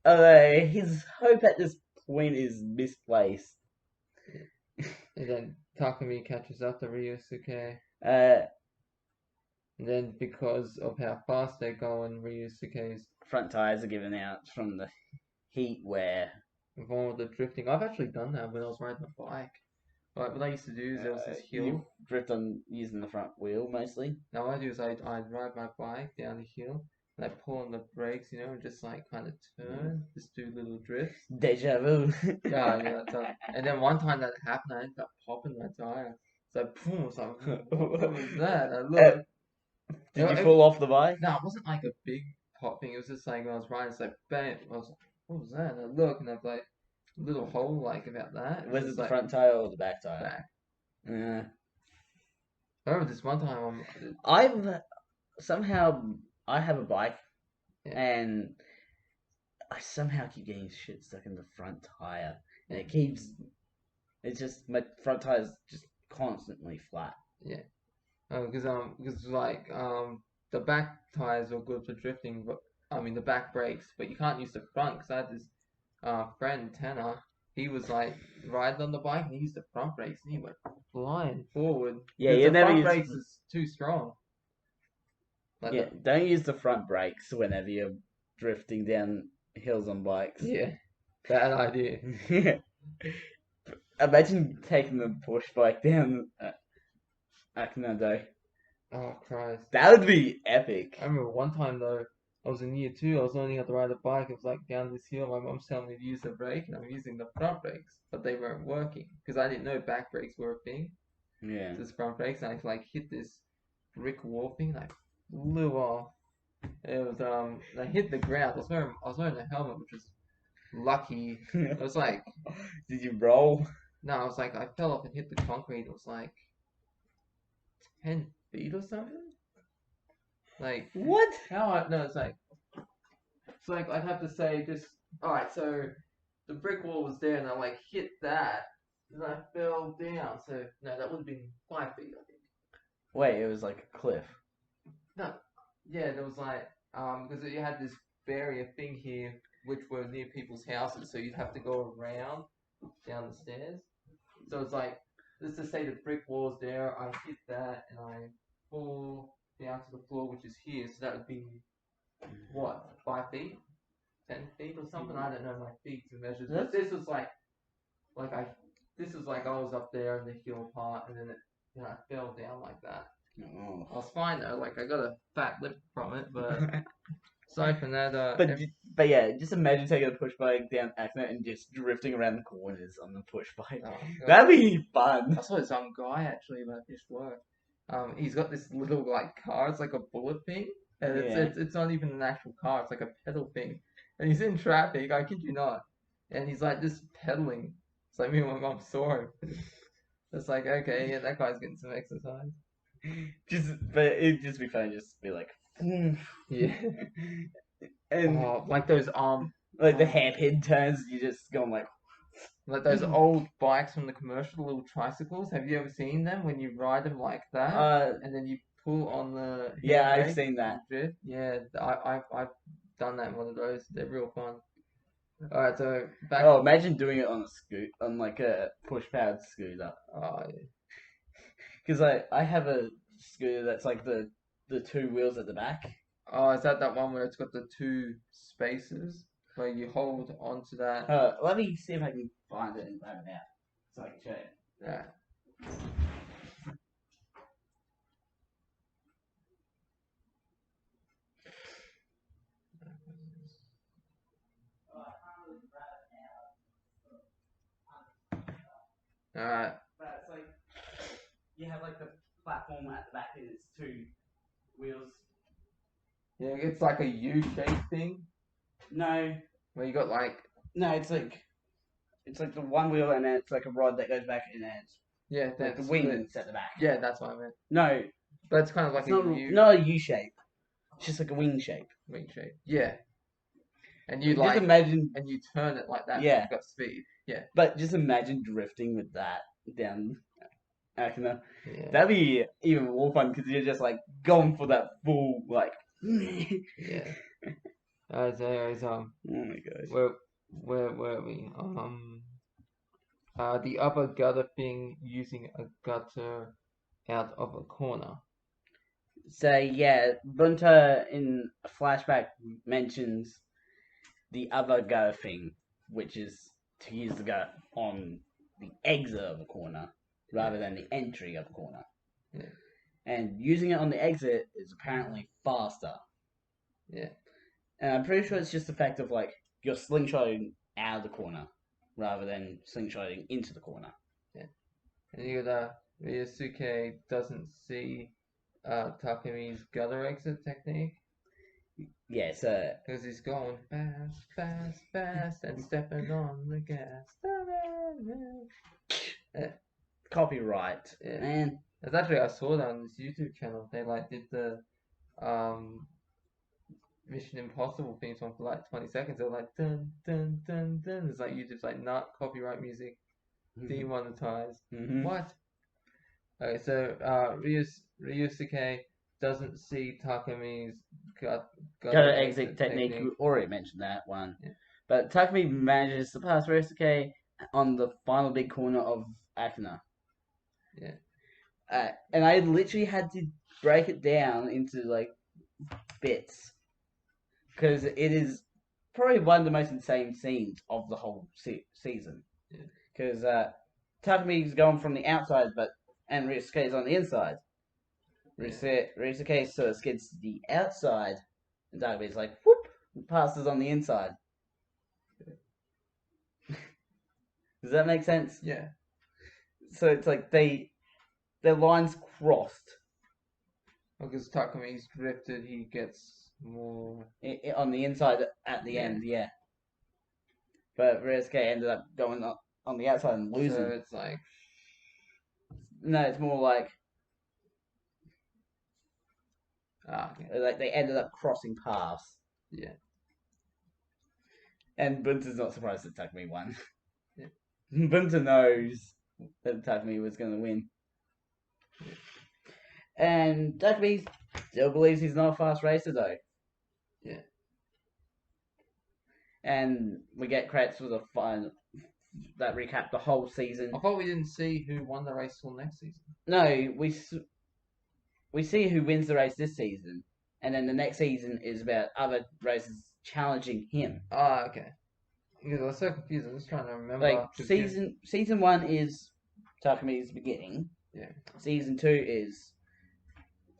Although his hope at this point is misplaced. Yeah. And then Takumi catches up to Ryosuke. And then because of how fast they're going, Ryosuke's front tires are giving out from the heat wear. With all the drifting. I've actually done that when I was riding a bike. Like, what I used to do is there was this hill. You drift on using the front wheel mostly? No, what I do is I'd ride my bike down the hill and I'd pull on the brakes, you know, and just like kind of turn, just do little drifts. Deja vu. Yeah, and then one time that happened, I ended up popping my tire. So boom, it's like, what was that? I looked. Did you fall off the bike? No, it wasn't like a big pop thing. It was just like when I was riding, it's like bam. I was like, what was that? And I look, and I've like a little hole like about that. Was it the front tire or the back tire? Back. Yeah. I remember this one time. I have a bike, and I somehow keep getting shit stuck in the front tire, and it's just my front tire's just constantly flat. Yeah. Because like the back tires are good for drifting, but I mean the back brakes, but you can't use the front. Because I had this friend Tanner, he was like riding on the bike and he used the front brakes and he went flying forward. Yeah, the front brakes is too strong. Like don't use the front brakes whenever you're drifting down hills on bikes. Yeah, bad idea. Imagine taking the push bike down Akinado. Oh Christ! That would be epic. I remember one time though, I was in year 2. I was learning how to ride a bike. It was like down this hill. My mom's telling me to use the brake, and I'm using the front brakes, but they weren't working because I didn't know back brakes were a thing. Yeah. This front brakes, and I like hit this brick wall thing, and I flew off. It was I hit the ground. I was wearing a helmet, which was lucky. It was like, did you roll? no, I was like, I fell off and hit the concrete. It was like 10 feet or something. Like What? no, it's like I'd have to say just all right. So the brick wall was there, and I like hit that, and I fell down. So no, that would have been 5 feet, I think. Wait, it was like a cliff. No, yeah, there was like because you had this barrier thing here, which were near people's houses, so you'd have to go around down the stairs. So it's like, let's just say the brick wall's there. I hit that, and I fall down to the floor, which is here. So that would be what, 5 feet, 10 feet or something. I don't know my feet to measure. But this was like I was up there in the hill part, and then I fell down like that. Oh. I was fine though. Like I got a fat lip from it, but aside from that, but yeah, just imagine taking a push bike down Accident and just drifting around the corners on the push bike. oh, That'd be fun. I saw some guy actually when I finished work. He's got this little like car. It's like a bullet thing, and it's not even an actual car. It's like a pedal thing, and he's in traffic. I kid you not, and he's like just pedaling. It's like me and my mom saw him. It's like, okay, yeah, that guy's getting some exercise. But it'd just be funny, just be like, yeah, and like those like the hairpin turns, you just going like those old bikes from the commercial, little tricycles. Have you ever seen them when you ride them like that, and then you pull on the yeah, I've seen that. Drift? Yeah, I've done that in one of those. They're real fun. All right, so back. Oh, imagine doing it on like a push-powered scooter. Oh, yeah. Because I have a scooter that's like the 2 wheels at the back. Oh, is that one where it's got the 2 spaces where you hold onto that? Let me see if I can find it and grab it out so I can show you. Yeah. Alright. But it's like you have like the platform at the back and it's 2 wheels. Yeah, it's like a U-shaped thing. No. Where you got like. No, it's like the 1 wheel and then it's like a rod that goes back and then it's like the wings at the back. Yeah, that's what I meant. No. But it's kind of like not a U shape. It's just like a wing shape. Wing shape. Yeah. And you just imagine, and you turn it like that. Yeah. You've got speed. Yeah. But just imagine drifting with that down Akina. Yeah. That'd be even more fun because you're just like going for that full like. Yeah. So anyways, oh my gosh. Where were we? The upper gutter thing using a gutter out of a corner. So yeah, Bunta in a flashback mentions the other gutter thing, which is to use the gutter on the exit of a corner rather than the entry of a corner. Yeah. And using it on the exit is apparently faster. Yeah. And I'm pretty sure it's just the fact of like you're slingshotting out of the corner rather than slingshotting into the corner. Yeah. And you got Ryosuke doesn't see Takumi's gutter exit technique. Yeah, because he's going fast, and stepping on the gas. Copyright, yeah. Man. That's actually, I saw that on this YouTube channel. They like did the Mission Impossible theme song for like 20 seconds. They're like dun dun dun dun. It's like YouTube's like not copyright music, demonetized. What? Okay, so Ryosuke doesn't see Takumi's gutter exit technique. We already mentioned that one. Yeah. But Takumi manages to pass Ryosuke on the final big corner of Akina. Yeah. And I literally had to break it down into like bits because it is probably one of the most insane scenes of the whole season. Because Takumi's going from the outside, and Ryosuke's on the inside. Ryosuke sort of skids to the outside And Takumi's like, whoop, passes on the inside. Does that make sense? Yeah. So it's like their lines crossed. Because Takumi's drifted, he gets more On the inside at the end, yeah. But Ryosuke ended up going up on the outside and losing. So it's like... No, it's more like... okay. Like they ended up crossing paths. Yeah. And Bunta's not surprised that Takumi won. Yeah. Bunta knows that Takumi was going to win. Yeah. And Takumi still believes he's not a fast racer, though. Yeah. And we get credits for the final that recap the whole season. I thought we didn't see who won the race till next season. No, we see who wins the race this season, and then the next season is about other racers challenging him. Okay. Because I was so confused. I'm just trying to remember. Like season 1 is Takumi's beginning. Yeah. Season 2 is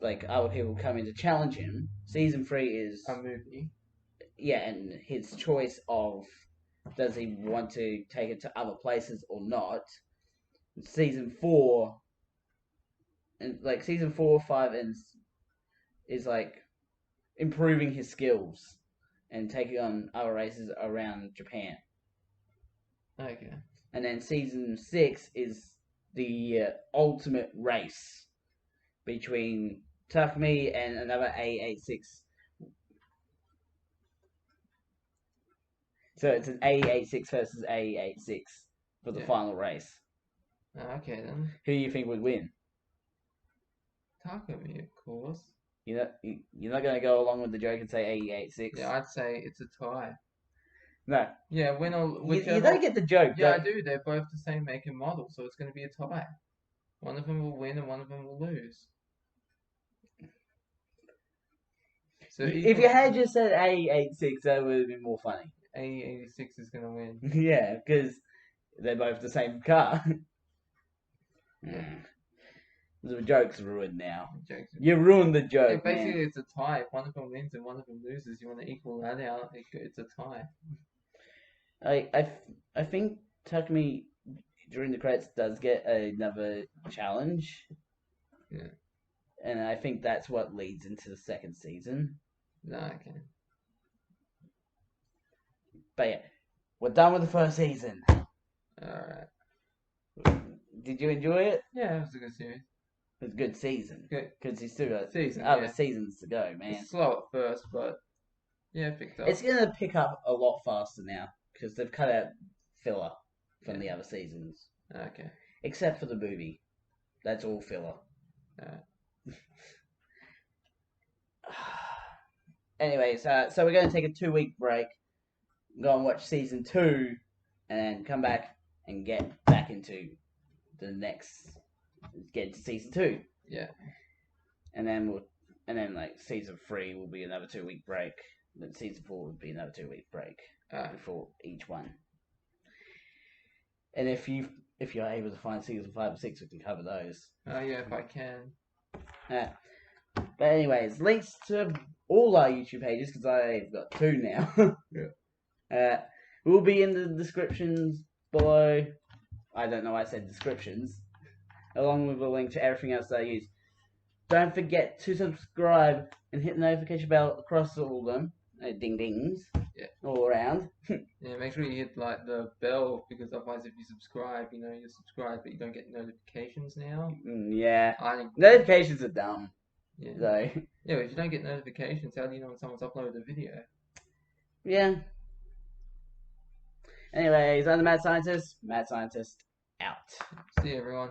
like other people coming to challenge him. Season 3 is a movie. Yeah, and his choice of does he want to take it to other places or not. Season 4, and like season 4, 5, and is like improving his skills and taking on other races around Japan. Okay. And then season 6 is the ultimate race between Takumi and another A86. So it's an A86 versus A86 for the final race. Okay then. Who do you think would win? Takumi, of course. You're not going to go along with the joke and say A86? Yeah, I'd say it's a tie. No. Yeah, win or whichever. You don't get the joke. Yeah, I do. They're both the same make and model, so it's going to be a tie. One of them will win and one of them will lose. So if you had just said A86, that would have been more funny. A86 is going to win. Yeah, because they're both the same car. The joke's ruined now. You ruined the joke. Yeah, basically, it's a tie. If one of them wins and one of them loses, you want to equal that out. It's a tie. I think Takumi during the credits does get another challenge. Yeah. And I think that's what leads into the second season. No, okay. But yeah, we're done with the first season. Alright. Did you enjoy it? Yeah, it was a good series. It was a good season. Good. Because you still got other seasons to go, man. It's slow at first, but yeah, it picked up. It's going to pick up a lot faster now. Because they've cut out filler from the other seasons. Okay. Except for the movie. That's all filler. Anyways, so we're going to take a 2-week break, go and watch season 2, and then come back and get back into get into season 2. Yeah. And then like season 3 will be another 2-week break. Then season 4 will be another 2-week break before each one. And if you're able to find season 5 and 6, we can cover those. Oh yeah, if I can. But anyways, links to all our YouTube pages, because I've got 2 now. Yeah. Will be in the descriptions below. I don't know why I said descriptions. Along with a link to everything else that I use. Don't forget to subscribe and hit the notification bell across all of them. Ding dings. Yeah. All around. Yeah, make sure you hit like the bell, because otherwise if you subscribe, you're subscribed but you don't get notifications now. Yeah. Notifications are dumb. Yeah. So. Yeah, if you don't get notifications, how do you know when someone's uploaded a video? Yeah. Anyways, I'm the Mad Scientist. Mad Scientist out. See you, everyone.